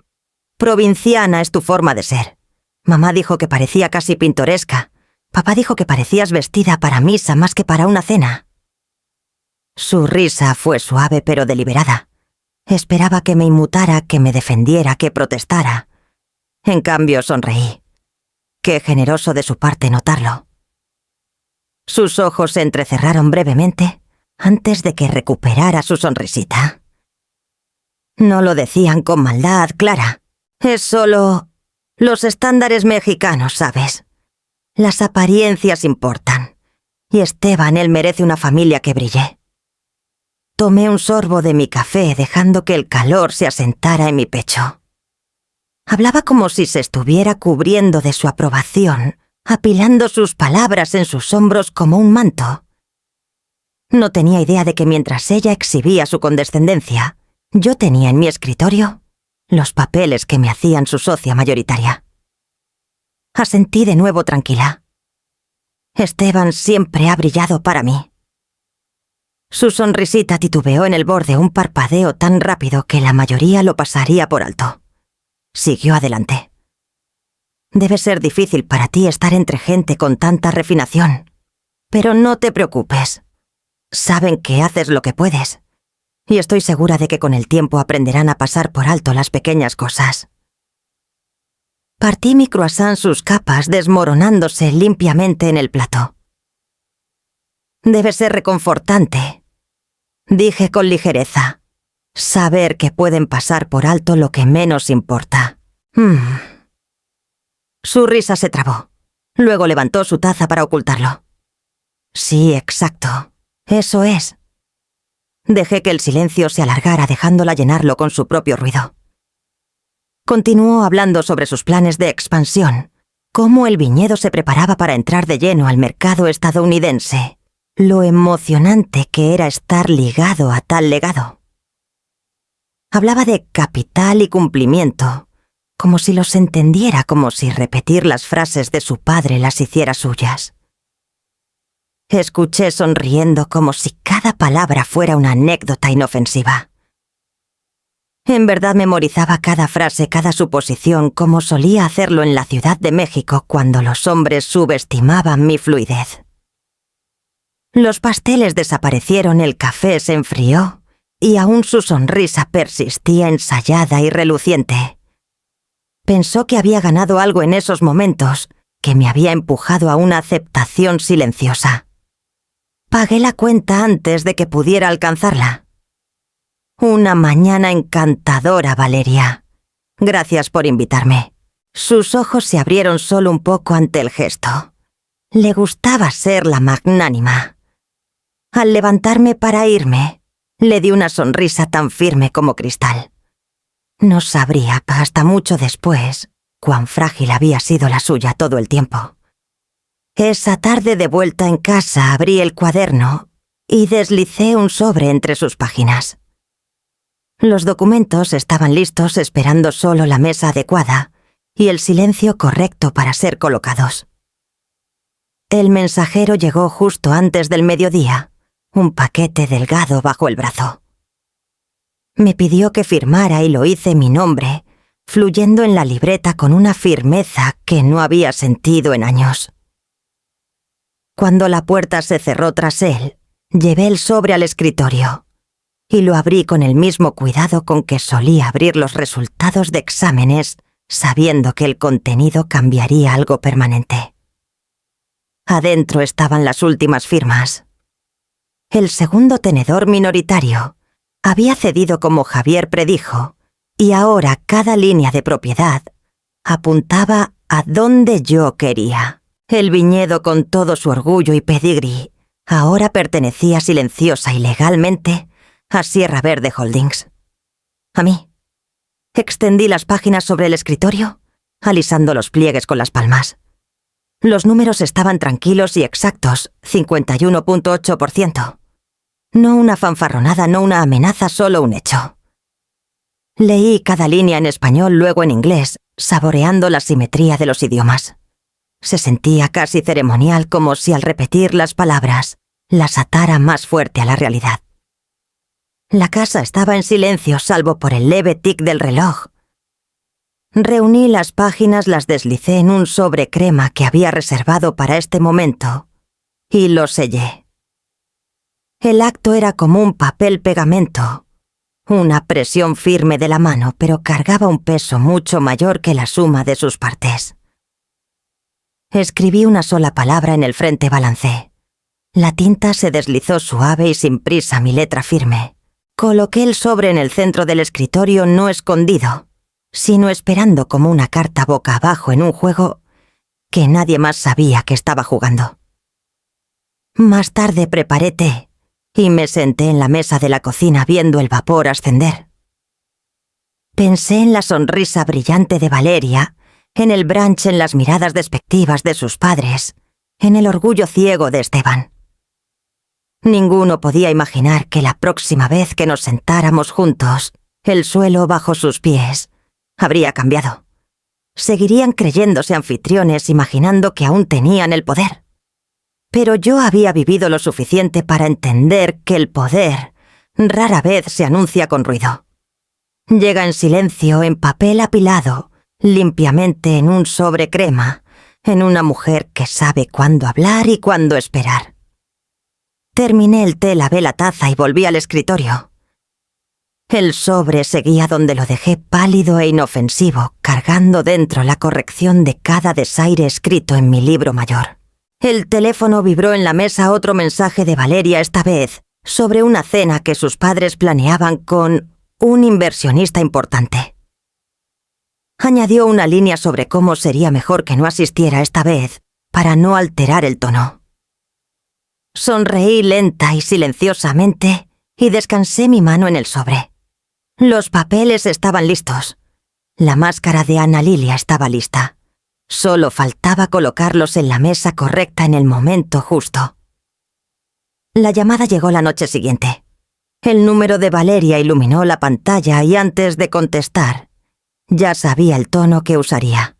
provinciana es tu forma de ser. Mamá dijo que parecía casi pintoresca. Papá dijo que parecías vestida para misa más que para una cena». Su risa fue suave pero deliberada. Esperaba que me inmutara, que me defendiera, que protestara. En cambio, sonreí. Qué generoso de su parte notarlo. Sus ojos se entrecerraron brevemente antes de que recuperara su sonrisita. «No lo decían con maldad, Clara. Es solo los estándares mexicanos, ¿sabes? Las apariencias importan. Y Esteban, él merece una familia que brille». Tomé un sorbo de mi café, dejando que el calor se asentara en mi pecho. Hablaba como si se estuviera cubriendo de su aprobación, apilando sus palabras en sus hombros como un manto. No tenía idea de que mientras ella exhibía su condescendencia, yo tenía en mi escritorio los papeles que me hacían su socia mayoritaria. Asentí de nuevo tranquila. Esteban siempre ha brillado para mí. Su sonrisita titubeó en el borde, un parpadeo tan rápido que la mayoría lo pasaría por alto. Siguió adelante. «Debe ser difícil para ti estar entre gente con tanta refinación. Pero no te preocupes. Saben que haces lo que puedes. Y estoy segura de que con el tiempo aprenderán a pasar por alto las pequeñas cosas». Partí mi croissant sus capas, desmoronándose limpiamente en el plato. «Debe ser reconfortante», dije con ligereza. «Saber que pueden pasar por alto lo que menos importa». Su risa se trabó. Luego levantó su taza para ocultarlo. «Sí, exacto. Eso es». Dejé que el silencio se alargara dejándola llenarlo con su propio ruido. Continuó hablando sobre sus planes de expansión, cómo el viñedo se preparaba para entrar de lleno al mercado estadounidense, lo emocionante que era estar ligado a tal legado. Hablaba de capital y cumplimiento, como si los entendiera, como si repetir las frases de su padre las hiciera suyas. Escuché sonriendo como si cada palabra fuera una anécdota inofensiva. En verdad memorizaba cada frase, cada suposición, como solía hacerlo en la Ciudad de México cuando los hombres subestimaban mi fluidez. Los pasteles desaparecieron, el café se enfrió, y aún su sonrisa persistía ensayada y reluciente. Pensó que había ganado algo en esos momentos, que me había empujado a una aceptación silenciosa. Pagué la cuenta antes de que pudiera alcanzarla. Una mañana encantadora, Valeria. Gracias por invitarme. Sus ojos se abrieron solo un poco ante el gesto. Le gustaba ser la magnánima. Al levantarme para irme, le di una sonrisa tan firme como cristal. No sabría, hasta mucho después, cuán frágil había sido la suya todo el tiempo. Esa tarde de vuelta en casa abrí el cuaderno y deslicé un sobre entre sus páginas. Los documentos estaban listos esperando solo la mesa adecuada y el silencio correcto para ser colocados. El mensajero llegó justo antes del mediodía, un paquete delgado bajo el brazo. Me pidió que firmara y lo hice mi nombre, fluyendo en la libreta con una firmeza que no había sentido en años. Cuando la puerta se cerró tras él, llevé el sobre al escritorio y lo abrí con el mismo cuidado con que solía abrir los resultados de exámenes, sabiendo que el contenido cambiaría algo permanente. Adentro estaban las últimas firmas. El segundo tenedor minoritario había cedido como Javier predijo, y ahora cada línea de propiedad apuntaba a donde yo quería. El viñedo, con todo su orgullo y pedigrí, ahora pertenecía silenciosa y legalmente a Sierra Verde Holdings. A mí. Extendí las páginas sobre el escritorio, alisando los pliegues con las palmas. Los números estaban tranquilos y exactos, 51.8%. No una fanfarronada, no una amenaza, solo un hecho. Leí cada línea en español, luego en inglés, saboreando la simetría de los idiomas. Se sentía casi ceremonial, como si al repetir las palabras las atara más fuerte a la realidad. La casa estaba en silencio, salvo por el leve tic del reloj. Reuní las páginas, las deslicé en un sobre crema que había reservado para este momento y lo sellé. El acto era como un papel pegamento, una presión firme de la mano, pero cargaba un peso mucho mayor que la suma de sus partes. Escribí una sola palabra en el frente, balancé. La tinta se deslizó suave y sin prisa mi letra firme. Coloqué el sobre en el centro del escritorio, no escondido, sino esperando como una carta boca abajo en un juego que nadie más sabía que estaba jugando. Más tarde preparé té y me senté en la mesa de la cocina viendo el vapor ascender. Pensé en la sonrisa brillante de Valeria, en el brunch, en las miradas despectivas de sus padres, en el orgullo ciego de Esteban. Ninguno podía imaginar que la próxima vez que nos sentáramos juntos, el suelo bajo sus pies habría cambiado. Seguirían creyéndose anfitriones, imaginando que aún tenían el poder. Pero yo había vivido lo suficiente para entender que el poder rara vez se anuncia con ruido. Llega en silencio, en papel apilado, limpiamente en un sobre crema, en una mujer que sabe cuándo hablar y cuándo esperar. Terminé el té, lavé la taza y volví al escritorio. El sobre seguía donde lo dejé, pálido e inofensivo, cargando dentro la corrección de cada desaire escrito en mi libro mayor. El teléfono vibró en la mesa, otro mensaje de Valeria, esta vez sobre una cena que sus padres planeaban con un inversionista importante. Añadió una línea sobre cómo sería mejor que no asistiera esta vez para no alterar el tono. Sonreí lenta y silenciosamente y descansé mi mano en el sobre. Los papeles estaban listos. La máscara de Ana Lilia estaba lista. Solo faltaba colocarlos en la mesa correcta en el momento justo. La llamada llegó la noche siguiente. El número de Valeria iluminó la pantalla y antes de contestar, ya sabía el tono que usaría.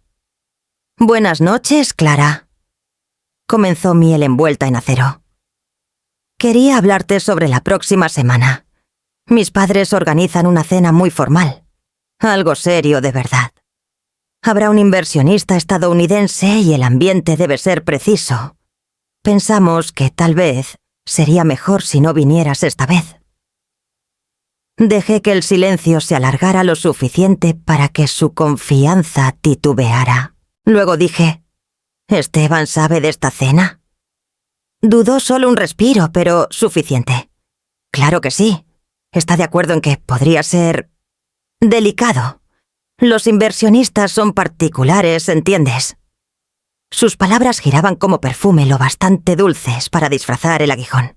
«Buenas noches, Clara», comenzó miel envuelta en acero. «Quería hablarte sobre la próxima semana. Mis padres organizan una cena muy formal. Algo serio de verdad. Habrá un inversionista estadounidense y el ambiente debe ser preciso. Pensamos que tal vez sería mejor si no vinieras esta vez». Dejé que el silencio se alargara lo suficiente para que su confianza titubeara. Luego dije, «¿Esteban sabe de esta cena?» Dudó solo un respiro, pero suficiente. «Claro que sí. Está de acuerdo en que podría ser delicado. Los inversionistas son particulares, ¿entiendes?» Sus palabras giraban como perfume lo bastante dulces para disfrazar el aguijón.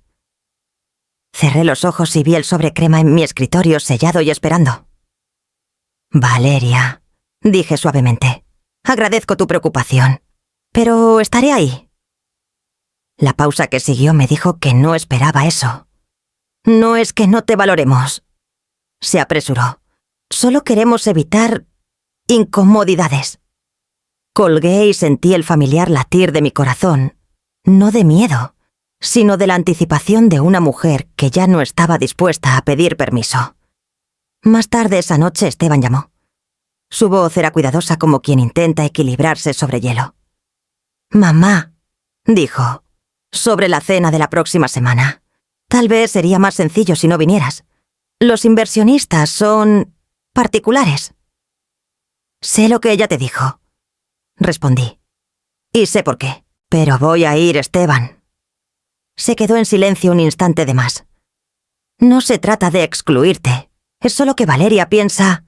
Cerré los ojos y vi el sobre crema en mi escritorio sellado y esperando. «Valeria», dije suavemente, «agradezco tu preocupación, pero estaré ahí». La pausa que siguió me dijo que no esperaba eso. «No es que no te valoremos», se apresuró. «Solo queremos evitar incomodidades». Colgué y sentí el familiar latir de mi corazón, no de miedo, sino de la anticipación de una mujer que ya no estaba dispuesta a pedir permiso. Más tarde esa noche Esteban llamó. Su voz era cuidadosa como quien intenta equilibrarse sobre hielo. «Mamá», dijo, «sobre la cena de la próxima semana. Tal vez sería más sencillo si no vinieras. Los inversionistas son particulares». «Sé lo que ella te dijo», respondí. «Y sé por qué. Pero voy a ir, Esteban». Se quedó en silencio un instante de más. «No se trata de excluirte. Es solo que Valeria piensa...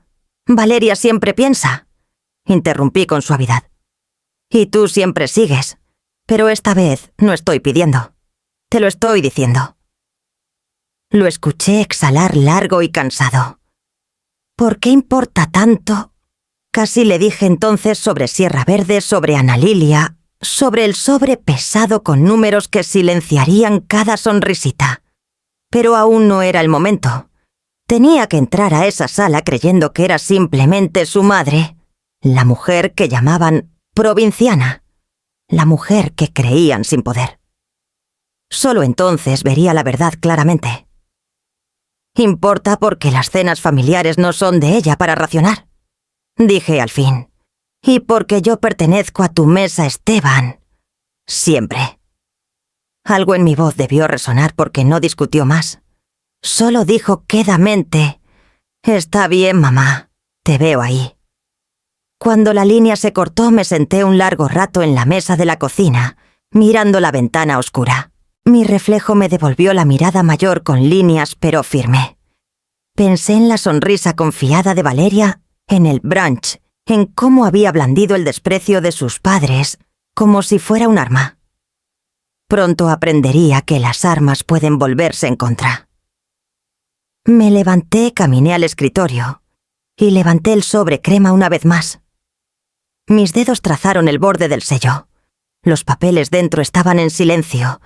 Valeria siempre piensa», interrumpí con suavidad. «Y tú siempre sigues. Pero esta vez no estoy pidiendo. Te lo estoy diciendo». Lo escuché exhalar largo y cansado. «¿Por qué importa tanto?» Casi le dije entonces sobre Sierra Verde, sobre Ana Lilia, sobre el sobre pesado con números que silenciarían cada sonrisita. Pero aún no era el momento. Tenía que entrar a esa sala creyendo que era simplemente su madre, la mujer que llamaban provinciana, la mujer que creían sin poder. Solo entonces vería la verdad claramente. «Importa porque las cenas familiares no son de ella para racionar», dije al fin. «Y porque yo pertenezco a tu mesa, Esteban. Siempre». Algo en mi voz debió resonar porque no discutió más. Solo dijo quedamente, «Está bien, mamá. Te veo ahí». Cuando la línea se cortó, me senté un largo rato en la mesa de la cocina, mirando la ventana oscura. Mi reflejo me devolvió la mirada mayor con líneas pero firme. Pensé en la sonrisa confiada de Valeria en el brunch, en cómo había blandido el desprecio de sus padres, como si fuera un arma. Pronto aprendería que las armas pueden volverse en contra. Me levanté, caminé al escritorio y levanté el sobre crema una vez más. Mis dedos trazaron el borde del sello. Los papeles dentro estaban en silencio,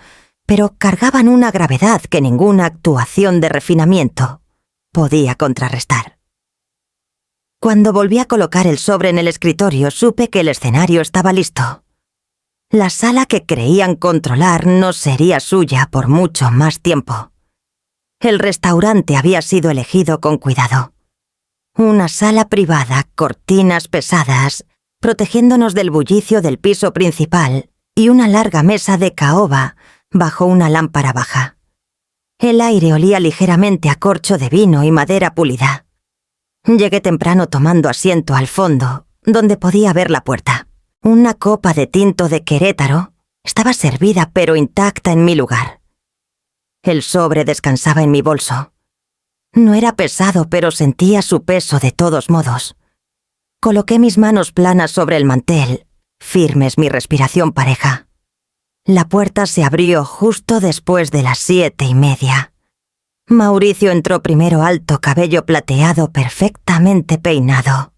pero cargaban una gravedad que ninguna actuación de refinamiento podía contrarrestar. Cuando volví a colocar el sobre en el escritorio, supe que el escenario estaba listo. La sala que creían controlar no sería suya por mucho más tiempo. El restaurante había sido elegido con cuidado. Una sala privada, cortinas pesadas, protegiéndonos del bullicio del piso principal, y una larga mesa de caoba bajo una lámpara baja. El aire olía ligeramente a corcho de vino y madera pulida. Llegué temprano tomando asiento al fondo, donde podía ver la puerta. Una copa de tinto de Querétaro estaba servida pero intacta en mi lugar. El sobre descansaba en mi bolso. No era pesado, pero sentía su peso de todos modos. Coloqué mis manos planas sobre el mantel, firmes mi respiración pareja. La puerta se abrió justo después de las 7:30. Mauricio entró primero alto, cabello plateado, perfectamente peinado.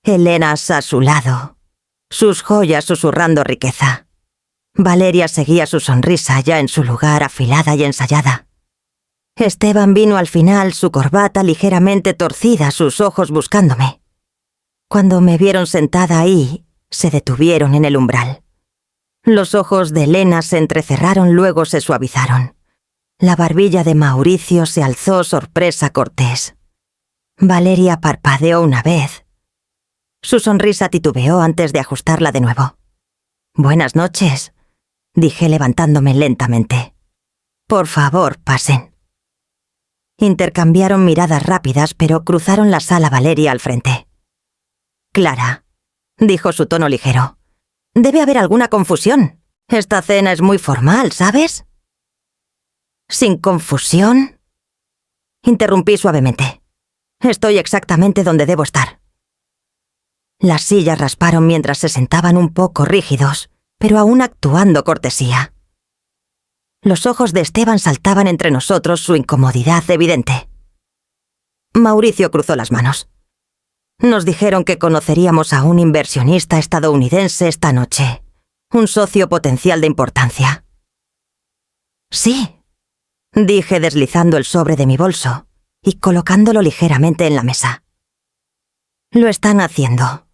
Elena a su lado, sus joyas susurrando riqueza. Valeria seguía su sonrisa ya en su lugar, afilada y ensayada. Esteban vino al final, su corbata ligeramente torcida, sus ojos buscándome. Cuando me vieron sentada ahí, se detuvieron en el umbral. Los ojos de Elena se entrecerraron, luego se suavizaron. La barbilla de Mauricio se alzó, sorpresa cortés. Valeria parpadeó una vez. Su sonrisa titubeó antes de ajustarla de nuevo. «Buenas noches», dije levantándome lentamente. «Por favor, pasen». Intercambiaron miradas rápidas, pero cruzaron la sala Valeria al frente. «Clara», dijo su tono ligero, «debe haber alguna confusión. Esta cena es muy formal, ¿sabes?» «¿Sin confusión?», interrumpí suavemente. «Estoy exactamente donde debo estar». Las sillas rasparon mientras se sentaban un poco rígidos, pero aún actuando cortesía. Los ojos de Esteban saltaban entre nosotros, su incomodidad evidente. Mauricio cruzó las manos. «Nos dijeron que conoceríamos a un inversionista estadounidense esta noche, un socio potencial de importancia». «Sí», dije deslizando el sobre de mi bolso y colocándolo ligeramente en la mesa. «Lo están haciendo».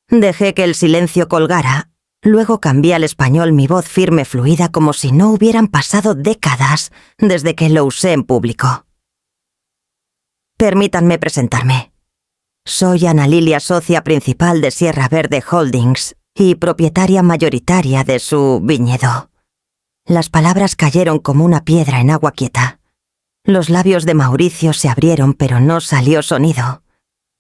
Dejé que el silencio colgara, luego cambié al español, mi voz firme, fluida, como si no hubieran pasado décadas desde que lo usé en público. «Permítanme presentarme. Soy Ana Lilia, socia principal de Sierra Verde Holdings y propietaria mayoritaria de su viñedo». Las palabras cayeron como una piedra en agua quieta. Los labios de Mauricio se abrieron, pero no salió sonido.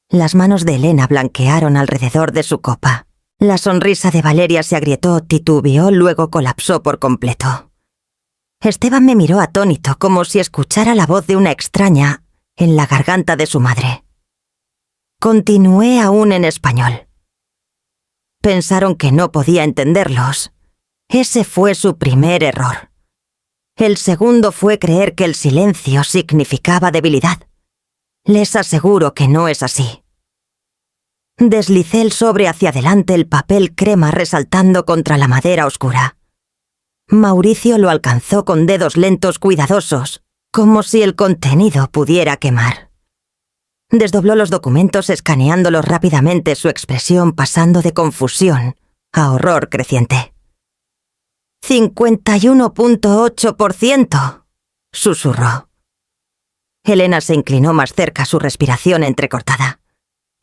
Las manos de Elena blanquearon alrededor de su copa. La sonrisa de Valeria se agrietó, titubeó, luego colapsó por completo. Esteban me miró atónito, como si escuchara la voz de una extraña en la garganta de su madre. Continué aún en español. Pensaron que no podía entenderlos. Ese fue su primer error. El segundo fue creer que el silencio significaba debilidad. Les aseguro que no es así. Deslicé el sobre hacia adelante, el papel crema resaltando contra la madera oscura. Mauricio lo alcanzó con dedos lentos, cuidadosos, como si el contenido pudiera quemar. Desdobló los documentos escaneándolos rápidamente, su expresión pasando de confusión a horror creciente. 51.8%, susurró. Elena se inclinó más cerca, su respiración entrecortada.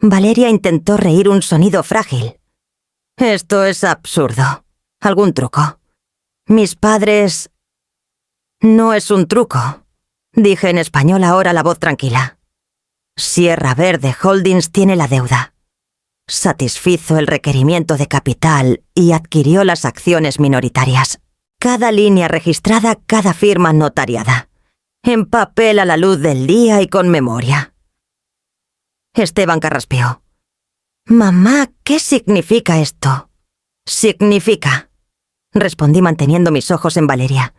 Valeria intentó reír, un sonido frágil. «Esto es absurdo. ¿Algún truco? Mis padres...» «No es un truco», dije en español, ahora la voz tranquila. «Sierra Verde Holdings tiene la deuda. Satisfizo el requerimiento de capital y adquirió las acciones minoritarias. Cada línea registrada, cada firma notariada. En papel a la luz del día y con memoria». Esteban carraspeó. «Mamá, ¿qué significa esto?» «Significa», respondí manteniendo mis ojos en Valeria,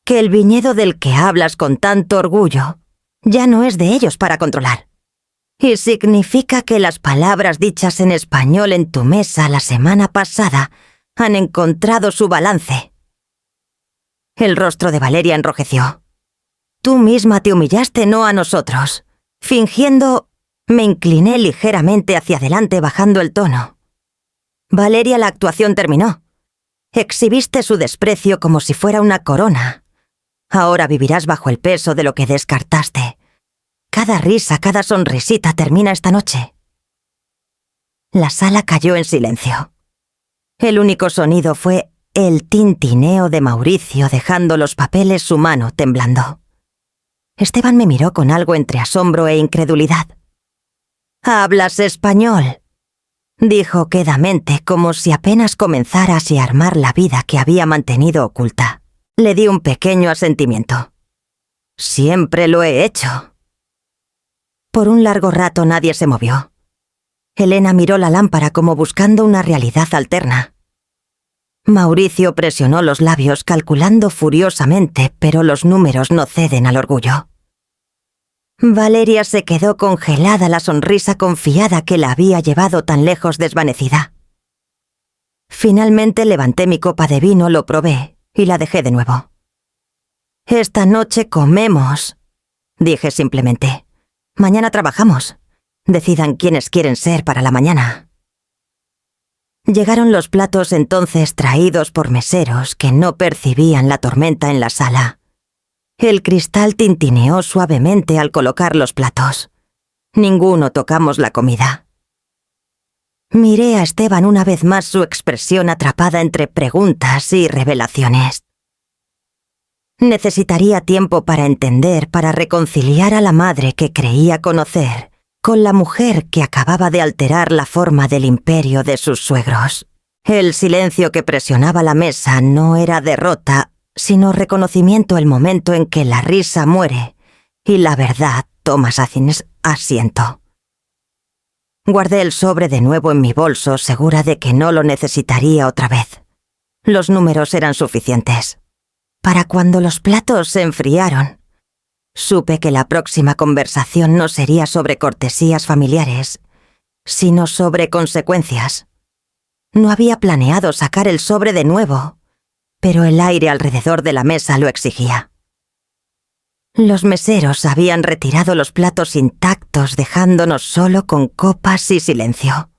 «que el viñedo del que hablas con tanto orgullo ya no es de ellos para controlar. Y significa que las palabras dichas en español en tu mesa la semana pasada han encontrado su balance». El rostro de Valeria enrojeció. «Tú misma te humillaste, no a nosotros, fingiendo...» Me incliné ligeramente hacia adelante, bajando el tono. «Valeria, la actuación terminó. Exhibiste su desprecio como si fuera una corona. Ahora vivirás bajo el peso de lo que descartaste. Cada risa, cada sonrisita termina esta noche». La sala cayó en silencio. El único sonido fue el tintineo de Mauricio dejando los papeles, su mano temblando. Esteban me miró con algo entre asombro e incredulidad. «¿Hablas español?», dijo quedamente, como si apenas comenzara a armar la vida que había mantenido oculta. Le di un pequeño asentimiento. «Siempre lo he hecho». Por un largo rato nadie se movió. Elena miró la lámpara como buscando una realidad alterna. Mauricio presionó los labios calculando furiosamente, pero los números no ceden al orgullo. Valeria se quedó congelada, la sonrisa confiada que la había llevado tan lejos desvanecida. Finalmente levanté mi copa de vino, lo probé y la dejé de nuevo. «Esta noche comemos», dije simplemente. «Mañana trabajamos. Decidan quiénes quieren ser para la mañana». Llegaron los platos entonces traídos por meseros que no percibían la tormenta en la sala. El cristal tintineó suavemente al colocar los platos. Ninguno tocamos la comida. Miré a Esteban una vez más, su expresión atrapada entre preguntas y revelaciones. Necesitaría tiempo para entender, para reconciliar a la madre que creía conocer con la mujer que acababa de alterar la forma del imperio de sus suegros. El silencio que presionaba la mesa no era derrota, sino reconocimiento, el momento en que la risa muere y la verdad toma asiento. Guardé el sobre de nuevo en mi bolso, segura de que no lo necesitaría otra vez. Los números eran suficientes. Para cuando los platos se enfriaron, supe que la próxima conversación no sería sobre cortesías familiares, sino sobre consecuencias. No había planeado sacar el sobre de nuevo, pero el aire alrededor de la mesa lo exigía. Los meseros habían retirado los platos intactos, dejándonos solo con copas y silencio.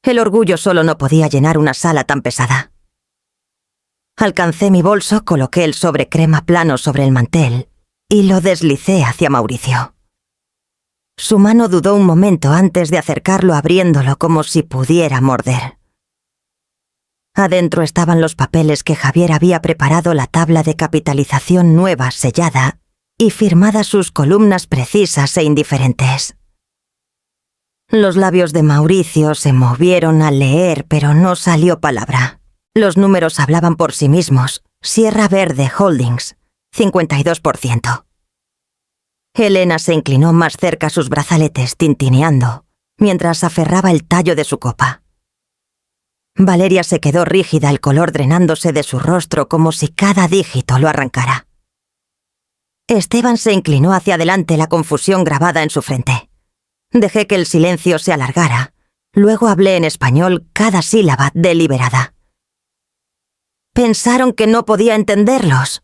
El orgullo solo no podía llenar una sala tan pesada. Alcancé mi bolso, coloqué el sobre crema plano sobre el mantel y lo deslicé hacia Mauricio. Su mano dudó un momento antes de acercarlo, abriéndolo como si pudiera morder. Adentro estaban los papeles que Javier había preparado, la tabla de capitalización nueva, sellada, y firmadas sus columnas precisas e indiferentes. Los labios de Mauricio se movieron al leer, pero no salió palabra. Los números hablaban por sí mismos. Sierra Verde Holdings, 52%. Elena se inclinó más cerca, sus brazaletes tintineando, mientras aferraba el tallo de su copa. Valeria se quedó rígida, el color drenándose de su rostro como si cada dígito lo arrancara. Esteban se inclinó hacia adelante, la confusión grabada en su frente. Dejé que el silencio se alargara. Luego hablé en español, cada sílaba deliberada. Pensaron que no podía entenderlos.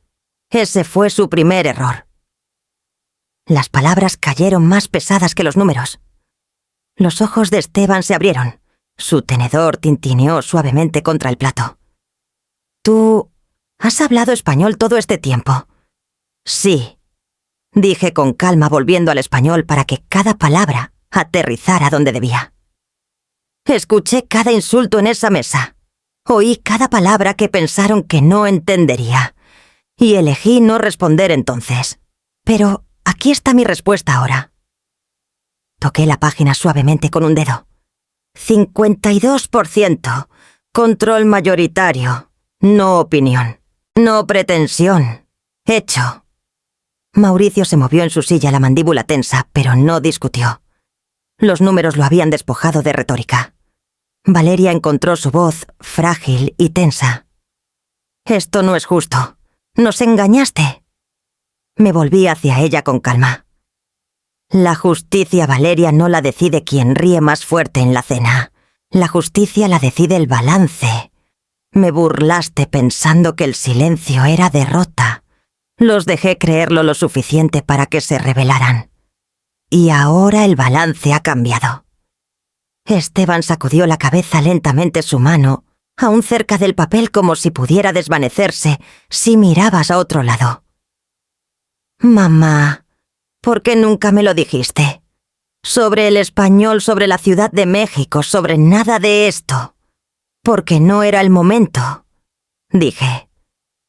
Ese fue su primer error. Las palabras cayeron más pesadas que los números. Los ojos de Esteban se abrieron. Su tenedor tintineó suavemente contra el plato. «¿Tú has hablado español todo este tiempo?» «Sí», dije con calma, volviendo al español para que cada palabra aterrizara donde debía. «Escuché cada insulto en esa mesa. Oí cada palabra que pensaron que no entendería. Y elegí no responder entonces. Pero aquí está mi respuesta ahora». Toqué la página suavemente con un dedo. 52%. Control mayoritario. No opinión. No pretensión. Hecho. Mauricio se movió en su silla, la mandíbula tensa, pero no discutió. Los números lo habían despojado de retórica. Valeria encontró su voz frágil y tensa. «Esto no es justo. Nos engañaste». Me volví hacia ella con calma. «La justicia, Valeria, no la decide quien ríe más fuerte en la cena. La justicia la decide el balance. Me burlaste pensando que el silencio era derrota. Los dejé creerlo lo suficiente para que se rebelaran. Y ahora el balance ha cambiado». Esteban sacudió la cabeza lentamente, su mano, aún cerca del papel, como si pudiera desvanecerse si mirabas a otro lado. «Mamá, ¿por qué nunca me lo dijiste? Sobre el español, sobre la Ciudad de México, sobre nada de esto. Porque no era el momento», dije.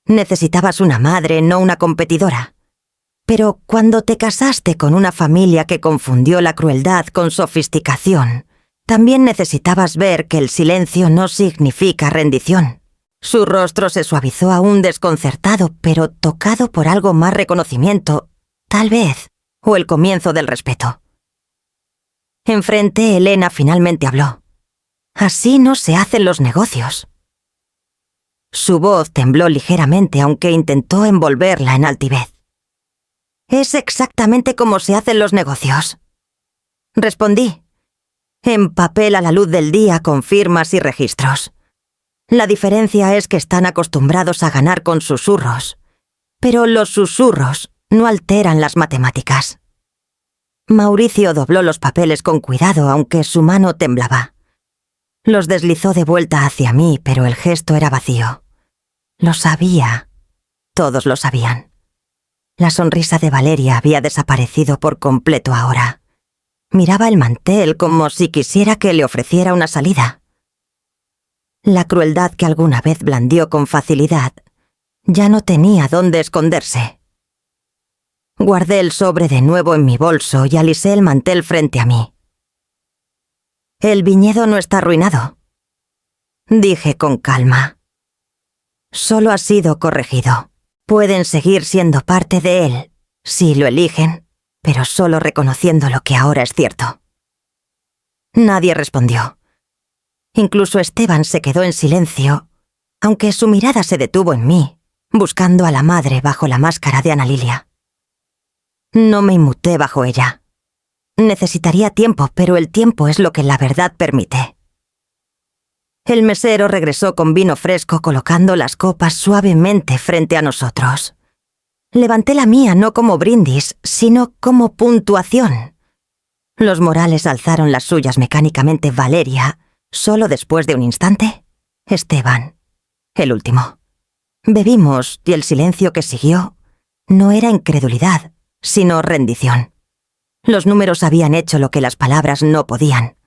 «Necesitabas una madre, no una competidora. Pero cuando te casaste con una familia que confundió la crueldad con sofisticación, también necesitabas ver que el silencio no significa rendición». Su rostro se suavizó, aún desconcertado, pero tocado por algo más, reconocimiento, tal vez, o el comienzo del respeto. Enfrente, Elena finalmente habló. «Así no se hacen los negocios». Su voz tembló ligeramente, aunque intentó envolverla en altivez. «Es exactamente como se hacen los negocios», respondí. «En papel a la luz del día con firmas y registros. La diferencia es que están acostumbrados a ganar con susurros, pero los susurros no alteran las matemáticas». Mauricio dobló los papeles con cuidado, aunque su mano temblaba. Los deslizó de vuelta hacia mí, pero el gesto era vacío. Lo sabía. Todos lo sabían. La sonrisa de Valeria había desaparecido por completo ahora. Miraba el mantel como si quisiera que le ofreciera una salida. La crueldad que alguna vez blandió con facilidad ya no tenía dónde esconderse. Guardé el sobre de nuevo en mi bolso y alisé el mantel frente a mí. «El viñedo no está arruinado», dije con calma. «Solo ha sido corregido. Pueden seguir siendo parte de él, si lo eligen, pero solo reconociendo lo que ahora es cierto». Nadie respondió. Incluso Esteban se quedó en silencio, aunque su mirada se detuvo en mí, buscando a la madre bajo la máscara de Ana Lilia. No me inmuté bajo ella. Necesitaría tiempo, pero el tiempo es lo que la verdad permite. El mesero regresó con vino fresco, colocando las copas suavemente frente a nosotros. Levanté la mía no como brindis, sino como puntuación. Los Morales alzaron las suyas mecánicamente. Valeria, solo después de un instante. Esteban, el último. Bebimos y el silencio que siguió no era incredulidad, sino rendición. Los números habían hecho lo que las palabras no podían.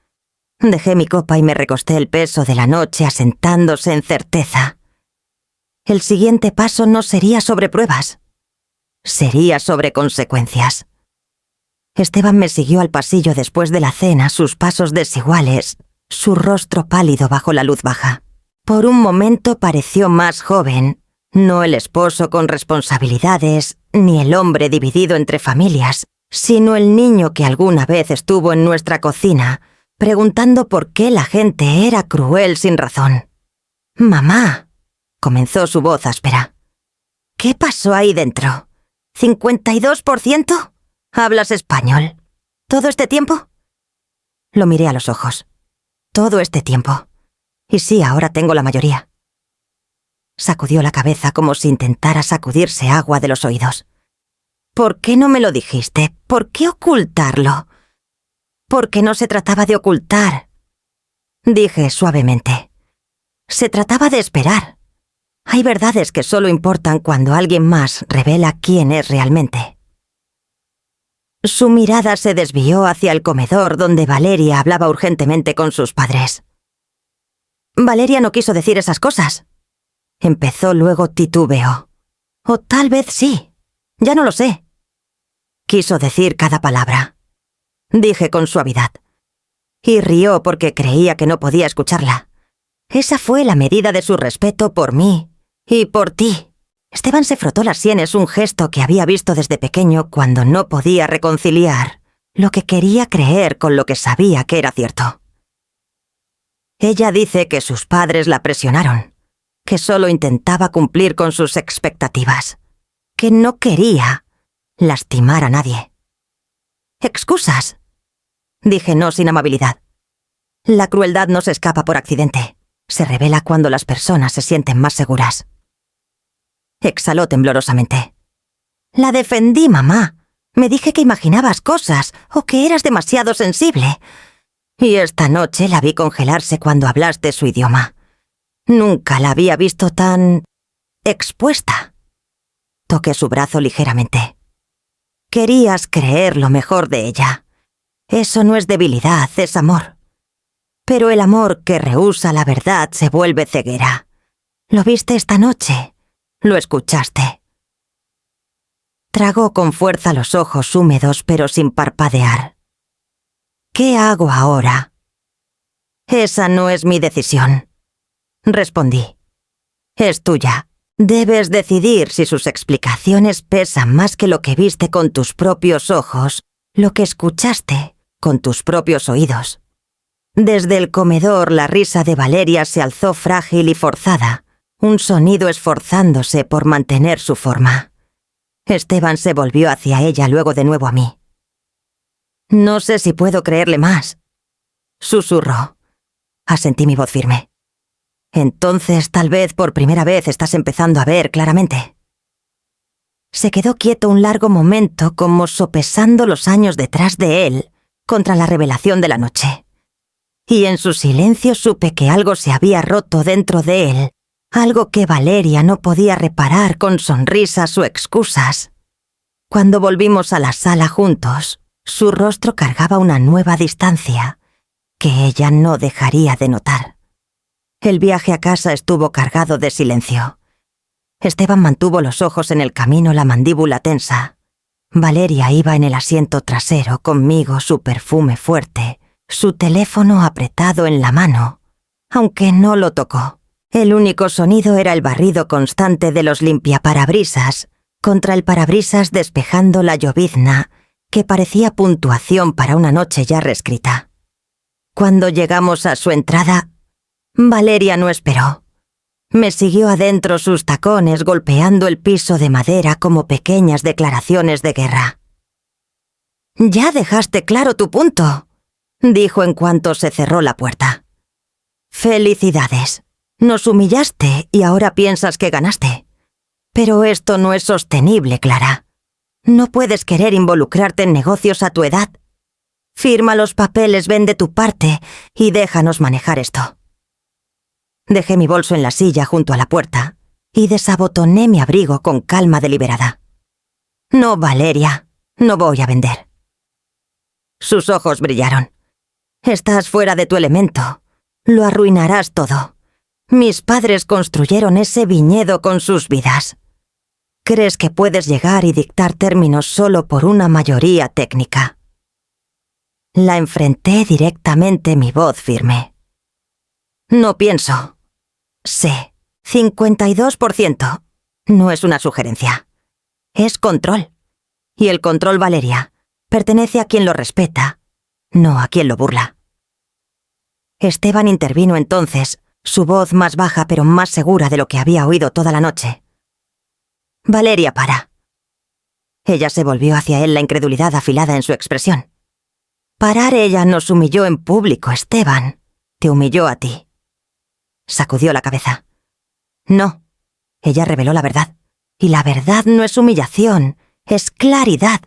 Dejé mi copa y me recosté el peso de la noche asentándose en certeza. El siguiente paso no sería sobre pruebas. Sería sobre consecuencias. Esteban me siguió al pasillo después de la cena, sus pasos desiguales, su rostro pálido bajo la luz baja. Por un momento pareció más joven, no el esposo con responsabilidades, ni el hombre dividido entre familias, sino el niño que alguna vez estuvo en nuestra cocina, preguntando por qué la gente era cruel sin razón. «Mamá», comenzó su voz áspera. «¿Qué pasó ahí dentro? ¿52%? ¿Hablas español? ¿Todo este tiempo?» Lo miré a los ojos. «Todo este tiempo. Y sí, ahora tengo la mayoría». Sacudió la cabeza como si intentara sacudirse agua de los oídos. «¿Por qué no me lo dijiste? ¿Por qué ocultarlo?» «Porque no se trataba de ocultar», dije suavemente. «Se trataba de esperar. Hay verdades que solo importan cuando alguien más revela quién es realmente». Su mirada se desvió hacia el comedor donde Valeria hablaba urgentemente con sus padres. «Valeria no quiso decir esas cosas», empezó, luego titubeó. «O tal vez sí. Ya no lo sé». «Quiso decir cada palabra», dije con suavidad. Y rió porque creía que no podía escucharla. Esa fue la medida de su respeto por mí y por ti. Esteban se frotó las sienes, un gesto que había visto desde pequeño cuando no podía reconciliar lo que quería creer con lo que sabía que era cierto. «Ella dice que sus padres la presionaron, que solo intentaba cumplir con sus expectativas, que no quería lastimar a nadie». «Excusas», dije no sin amabilidad. «La crueldad no se escapa por accidente. Se revela cuando las personas se sienten más seguras». Exhaló temblorosamente. «La defendí, mamá. Me dije que imaginabas cosas o que eras demasiado sensible. Y esta noche la vi congelarse cuando hablaste su idioma. Nunca la había visto tan expuesta». Toqué su brazo ligeramente. «Querías creer lo mejor de ella. Eso no es debilidad, es amor. Pero el amor que rehúsa la verdad se vuelve ceguera. Lo viste esta noche. Lo escuchaste». Tragó con fuerza los ojos húmedos, pero sin parpadear. «¿Qué hago ahora?» «Esa no es mi decisión», respondí. «Es tuya. Debes decidir si sus explicaciones pesan más que lo que viste con tus propios ojos, lo que escuchaste con tus propios oídos». Desde el comedor la risa de Valeria se alzó frágil y forzada, un sonido esforzándose por mantener su forma. Esteban se volvió hacia ella, luego de nuevo a mí. «No sé si puedo creerle más», susurró. Asentí mi voz firme. «Entonces, tal vez por primera vez estás empezando a ver claramente». Se quedó quieto un largo momento, como sopesando los años detrás de él contra la revelación de la noche. Y en su silencio supe que algo se había roto dentro de él, algo que Valeria no podía reparar con sonrisas o excusas. Cuando volvimos a la sala juntos, su rostro cargaba una nueva distancia que ella no dejaría de notar. El viaje a casa estuvo cargado de silencio. Esteban mantuvo los ojos en el camino, la mandíbula tensa. Valeria iba en el asiento trasero conmigo, su perfume fuerte, su teléfono apretado en la mano, aunque no lo tocó. El único sonido era el barrido constante de los limpiaparabrisas contra el parabrisas despejando la llovizna que parecía puntuación para una noche ya reescrita. Cuando llegamos a su entrada, Valeria no esperó. Me siguió adentro sus tacones golpeando el piso de madera como pequeñas declaraciones de guerra. «Ya dejaste claro tu punto», dijo en cuanto se cerró la puerta. «Felicidades. Nos humillaste y ahora piensas que ganaste. Pero esto no es sostenible, Clara. No puedes querer involucrarte en negocios a tu edad. Firma los papeles, vende tu parte y déjanos manejar esto». Dejé mi bolso en la silla junto a la puerta y desabotoné mi abrigo con calma deliberada. «No, Valeria, no voy a vender». Sus ojos brillaron. «Estás fuera de tu elemento. Lo arruinarás todo. Mis padres construyeron ese viñedo con sus vidas. ¿Crees que puedes llegar y dictar términos solo por una mayoría técnica?» La enfrenté directamente, mi voz firme. «No pienso. Sé, 52%. No es una sugerencia. Es control. Y el control, Valeria, pertenece a quien lo respeta, no a quien lo burla». Esteban intervino entonces, su voz más baja pero más segura de lo que había oído toda la noche. «Valeria, para». Ella se volvió hacia él, la incredulidad afilada en su expresión. «Parar ella nos humilló en público, Esteban. Te humilló a ti». Sacudió la cabeza. «No». Ella reveló la verdad. Y la verdad no es humillación, es claridad.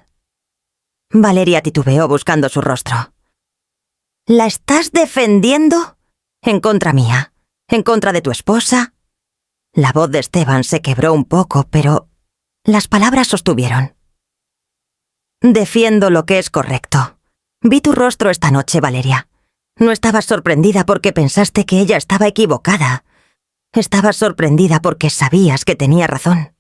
Valeria titubeó buscando su rostro. «¿La estás defendiendo? ¿En contra mía? ¿En contra de tu esposa?» La voz de Esteban se quebró un poco, pero las palabras sostuvieron. «Defiendo lo que es correcto. Vi tu rostro esta noche, Valeria. No estabas sorprendida porque pensaste que ella estaba equivocada. Estabas sorprendida porque sabías que tenía razón».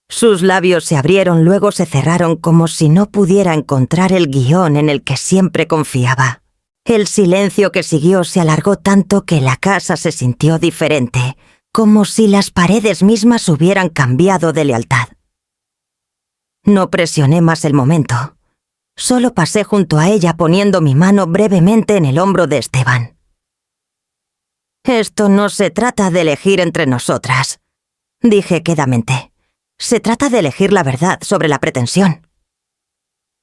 Sus labios se abrieron, luego se cerraron como si no pudiera encontrar el guión en el que siempre confiaba. El silencio que siguió se alargó tanto que la casa se sintió diferente, como si las paredes mismas hubieran cambiado de lealtad. No presioné más el momento. Solo pasé junto a ella poniendo mi mano brevemente en el hombro de Esteban. «Esto no se trata de elegir entre nosotras», dije quedamente. «Se trata de elegir la verdad sobre la pretensión».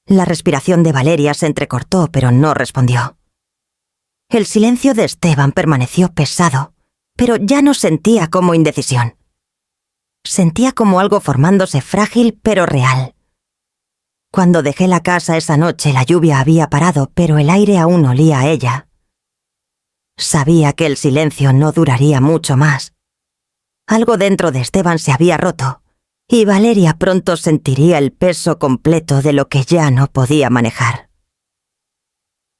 La respiración de Valeria se entrecortó, pero no respondió. El silencio de Esteban permaneció pesado, pero ya no sentía como indecisión. Sentía como algo formándose frágil pero real. Cuando dejé la casa esa noche, la lluvia había parado, pero el aire aún olía a ella. Sabía que el silencio no duraría mucho más. Algo dentro de Esteban se había roto, y Valeria pronto sentiría el peso completo de lo que ya no podía manejar.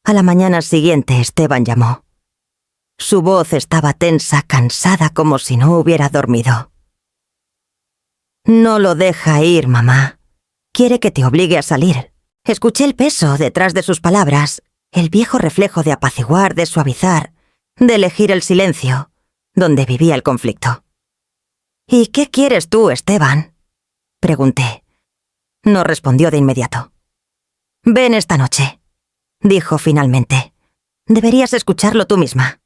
A la mañana siguiente, Esteban llamó. Su voz estaba tensa, cansada, como si no hubiera dormido. «No lo deja ir, mamá. Quiere que te obligue a salir». Escuché el peso detrás de sus palabras, el viejo reflejo de apaciguar, de suavizar, de elegir el silencio, donde vivía el conflicto. «¿Y qué quieres tú, Esteban?», pregunté. No respondió de inmediato. «Ven esta noche», dijo finalmente. «Deberías escucharlo tú misma».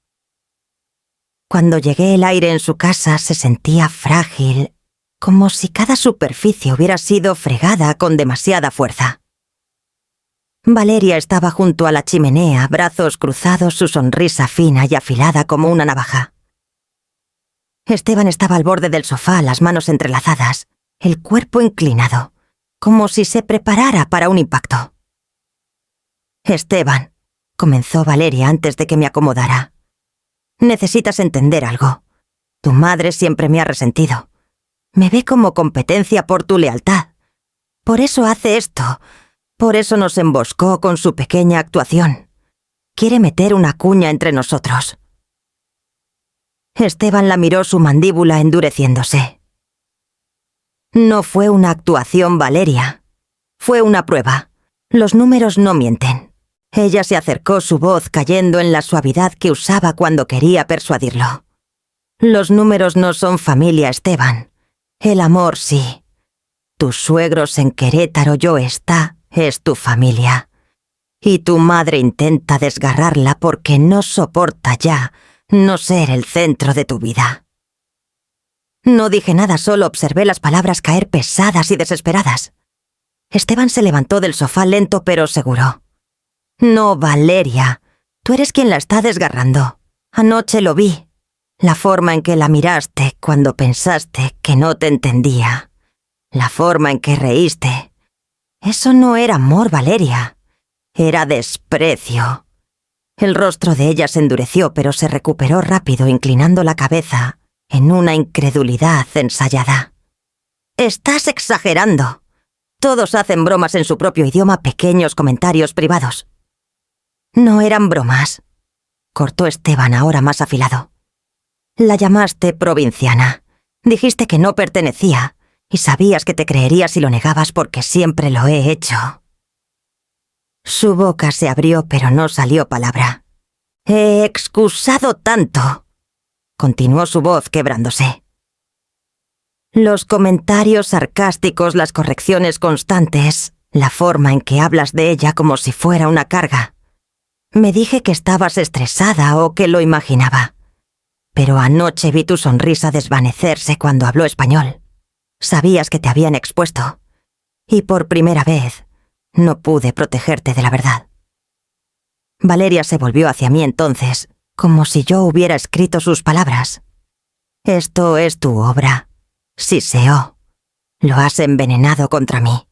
Cuando llegué, el aire en su casa se sentía frágil, como si cada superficie hubiera sido fregada con demasiada fuerza. Valeria estaba junto a la chimenea, brazos cruzados, su sonrisa fina y afilada como una navaja. Esteban estaba al borde del sofá, las manos entrelazadas, el cuerpo inclinado, como si se preparara para un impacto. «Esteban», comenzó Valeria antes de que me acomodara. «Necesitas entender algo. Tu madre siempre me ha resentido. Me ve como competencia por tu lealtad. Por eso hace esto. Por eso nos emboscó con su pequeña actuación. Quiere meter una cuña entre nosotros». Esteban la miró, su mandíbula endureciéndose. «No fue una actuación, Valeria. Fue una prueba. Los números no mienten». Ella se acercó, su voz cayendo en la suavidad que usaba cuando quería persuadirlo. «Los números no son familia, Esteban. El amor sí. Tus suegros en Querétaro, yo está, es tu familia. Y tu madre intenta desgarrarla porque no soporta ya no ser el centro de tu vida». No dije nada, solo observé las palabras caer pesadas y desesperadas. Esteban se levantó del sofá lento pero seguro. «No, Valeria, tú eres quien la está desgarrando. Anoche lo vi. La forma en que la miraste cuando pensaste que no te entendía. La forma en que reíste. Eso no era amor, Valeria. Era desprecio». El rostro de ella se endureció, pero se recuperó rápido, inclinando la cabeza en una incredulidad ensayada. «Estás exagerando. Todos hacen bromas en su propio idioma, pequeños comentarios privados». «No eran bromas», cortó Esteban, ahora más afilado. «La llamaste provinciana. Dijiste que no pertenecía, y sabías que te creería si lo negabas porque siempre lo he hecho». Su boca se abrió, pero no salió palabra. «He excusado tanto», continuó su voz quebrándose. «Los comentarios sarcásticos, las correcciones constantes, la forma en que hablas de ella como si fuera una carga. Me dije que estabas estresada o que lo imaginaba. Pero anoche vi tu sonrisa desvanecerse cuando habló español. Sabías que te habían expuesto. Y por primera vez, no pude protegerte de la verdad». Valeria se volvió hacia mí entonces, como si yo hubiera escrito sus palabras. «Esto es tu obra. Siseo. Lo has envenenado contra mí».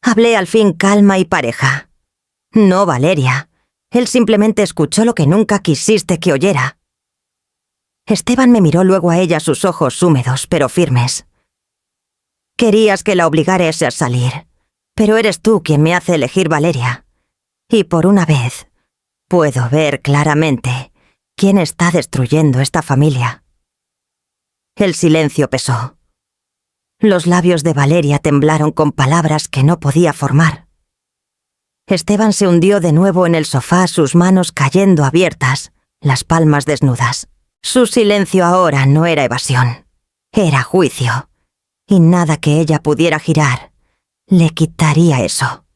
Hablé al fin calma y pareja. «No, Valeria. Él simplemente escuchó lo que nunca quisiste que oyera». Esteban me miró luego a ella, sus ojos húmedos pero firmes. «Querías que la obligaras a salir, pero eres tú quien me hace elegir, Valeria. Y por una vez, puedo ver claramente quién está destruyendo esta familia». El silencio pesó. Los labios de Valeria temblaron con palabras que no podía formar. Esteban se hundió de nuevo en el sofá, sus manos cayendo abiertas, las palmas desnudas. Su silencio ahora no era evasión, era juicio, y nada que ella pudiera girar le quitaría eso.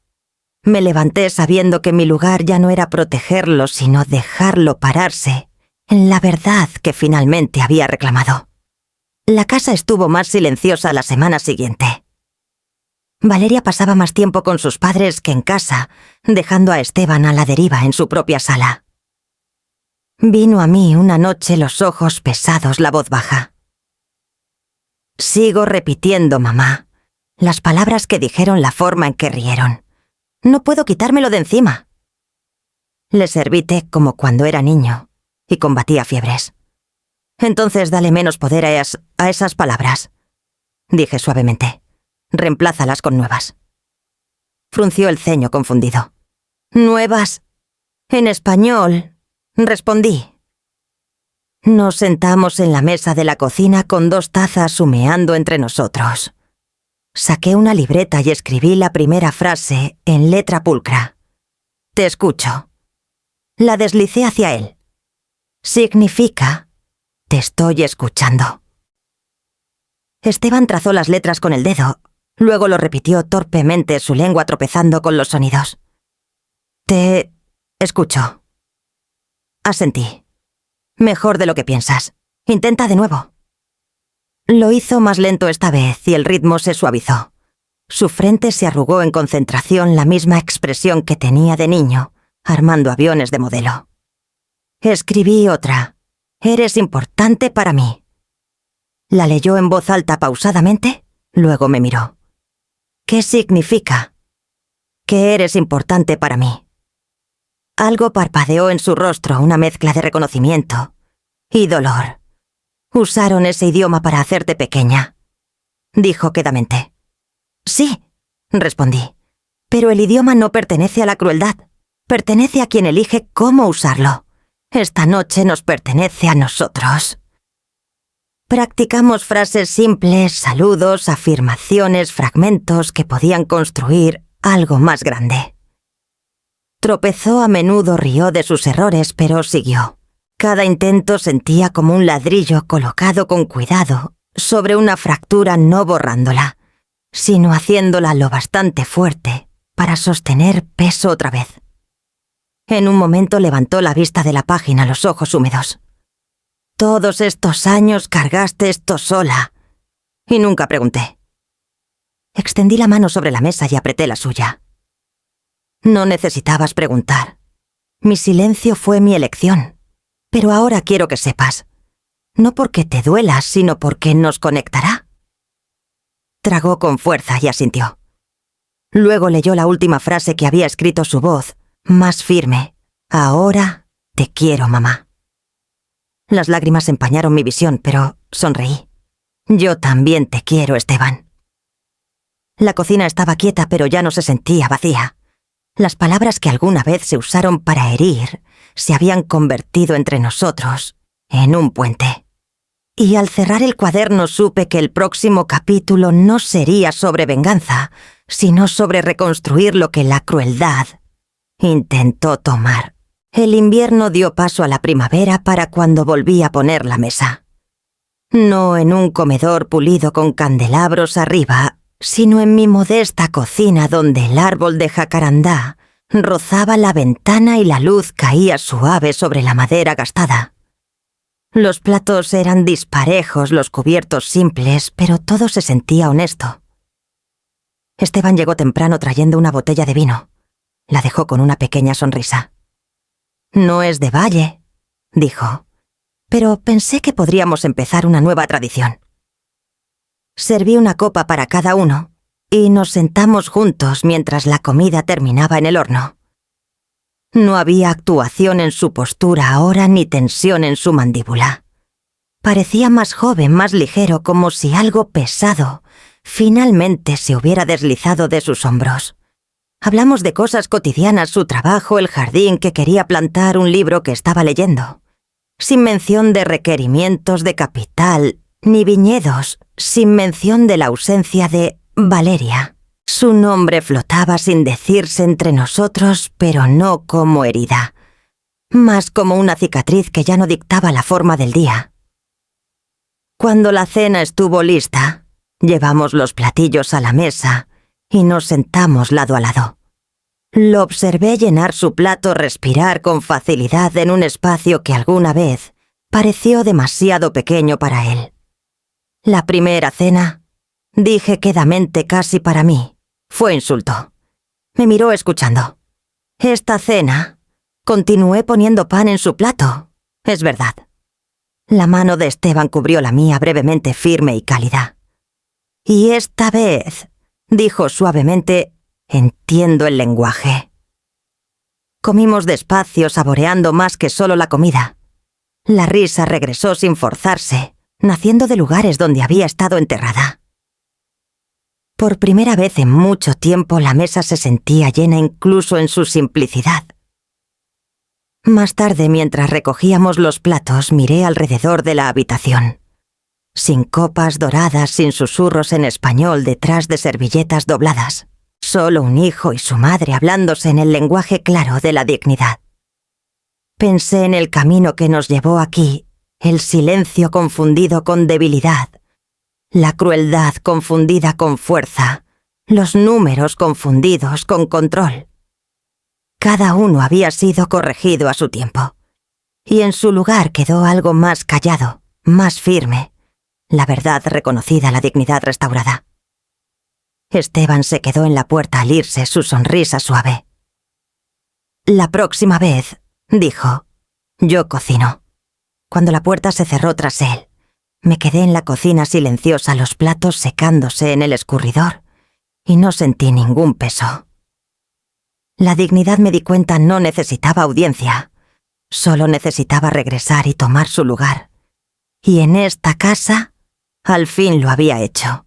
Me levanté sabiendo que mi lugar ya no era protegerlo, sino dejarlo pararse en la verdad que finalmente había reclamado. La casa estuvo más silenciosa la semana siguiente. Valeria pasaba más tiempo con sus padres que en casa, dejando a Esteban a la deriva en su propia sala. Vino a mí una noche, los ojos pesados, la voz baja. «Sigo repitiendo, mamá, las palabras que dijeron, la forma en que rieron. No puedo quitármelo de encima». Le serví té como cuando era niño y combatía fiebres. «Entonces dale menos poder a esas palabras», dije suavemente. «Reemplázalas con nuevas». Frunció el ceño confundido. «¿Nuevas? En español», respondí. Nos sentamos en la mesa de la cocina con 2 tazas humeando entre nosotros. Saqué una libreta y escribí la primera frase en letra pulcra. «Te escucho». La deslicé hacia él. Significa: «Te estoy escuchando». Esteban trazó las letras con el dedo, luego lo repitió torpemente, su lengua tropezando con los sonidos. «Te escucho». Asentí. Mejor de lo que piensas. Intenta de nuevo. Lo hizo más lento esta vez y el ritmo se suavizó. Su frente se arrugó en concentración, la misma expresión que tenía de niño, armando aviones de modelo. Escribí otra. Eres importante para mí. La leyó en voz alta pausadamente, luego me miró. ¿Qué significa? Que eres importante para mí. Algo parpadeó en su rostro, una mezcla de reconocimiento y dolor. Usaron ese idioma para hacerte pequeña, dijo quedamente. Sí, respondí, pero el idioma no pertenece a la crueldad, pertenece a quien elige cómo usarlo. Esta noche nos pertenece a nosotros. Practicamos frases simples, saludos, afirmaciones, fragmentos que podían construir algo más grande. Tropezó a menudo, rió de sus errores, pero siguió. Cada intento sentía como un ladrillo colocado con cuidado sobre una fractura, no borrándola, sino haciéndola lo bastante fuerte para sostener peso otra vez. En un momento levantó la vista de la página, los ojos húmedos. Todos estos años cargaste esto sola. Y nunca pregunté. Extendí la mano sobre la mesa y apreté la suya. No necesitabas preguntar. Mi silencio fue mi elección. Pero ahora quiero que sepas. No porque te duelas, sino porque nos conectará. Tragó con fuerza y asintió. Luego leyó la última frase que había escrito su voz, más firme. Ahora te quiero, mamá. Las lágrimas empañaron mi visión, pero sonreí. Yo también te quiero, Esteban. La cocina estaba quieta, pero ya no se sentía vacía. Las palabras que alguna vez se usaron para herir se habían convertido entre nosotros en un puente. Y al cerrar el cuaderno supe que el próximo capítulo no sería sobre venganza, sino sobre reconstruir lo que la crueldad intentó tomar. El invierno dio paso a la primavera para cuando volví a poner la mesa. No en un comedor pulido con candelabros arriba, sino en mi modesta cocina donde el árbol de jacarandá rozaba la ventana y la luz caía suave sobre la madera gastada. Los platos eran disparejos, los cubiertos simples, pero todo se sentía honesto. Esteban llegó temprano trayendo una botella de vino. La dejó con una pequeña sonrisa. No es de Valle, dijo, pero pensé que podríamos empezar una nueva tradición. Serví una copa para cada uno y nos sentamos juntos mientras la comida terminaba en el horno. No había actuación en su postura ahora ni tensión en su mandíbula. Parecía más joven, más ligero, como si algo pesado finalmente se hubiera deslizado de sus hombros. Hablamos de cosas cotidianas, su trabajo, el jardín que quería plantar, un libro que estaba leyendo. Sin mención de requerimientos de capital, ni viñedos, sin mención de la ausencia de Valeria. Su nombre flotaba sin decirse entre nosotros, pero no como herida, más como una cicatriz que ya no dictaba la forma del día. Cuando la cena estuvo lista, llevamos los platillos a la mesa y nos sentamos lado a lado. Lo observé llenar su plato, respirar con facilidad en un espacio que alguna vez pareció demasiado pequeño para él. La primera cena, dije quedamente casi para mí, fue insulto. Me miró escuchando. Esta cena, continué poniendo pan en su plato, es verdad. La mano de Esteban cubrió la mía brevemente firme y cálida. Y esta vez, dijo suavemente, entiendo el lenguaje. Comimos despacio, saboreando más que solo la comida. La risa regresó sin forzarse, naciendo de lugares donde había estado enterrada. Por primera vez en mucho tiempo la mesa se sentía llena incluso en su simplicidad. Más tarde, mientras recogíamos los platos, miré alrededor de la habitación. Sin copas doradas, sin susurros en español detrás de servilletas dobladas. Solo un hijo y su madre hablándose en el lenguaje claro de la dignidad. Pensé en el camino que nos llevó aquí, el silencio confundido con debilidad, la crueldad confundida con fuerza, los números confundidos con control. Cada uno había sido corregido a su tiempo. y en su lugar quedó algo más callado, más firme, la verdad reconocida, la dignidad restaurada. Esteban se quedó en la puerta al irse, su sonrisa suave. «La próxima vez», dijo, «yo cocino». Cuando la puerta se cerró tras él, me quedé en la cocina silenciosa, los platos secándose en el escurridor, y no sentí ningún peso. La dignidad, me di cuenta, no necesitaba audiencia. Solo necesitaba regresar y tomar su lugar. Y en esta casa, al fin lo había hecho.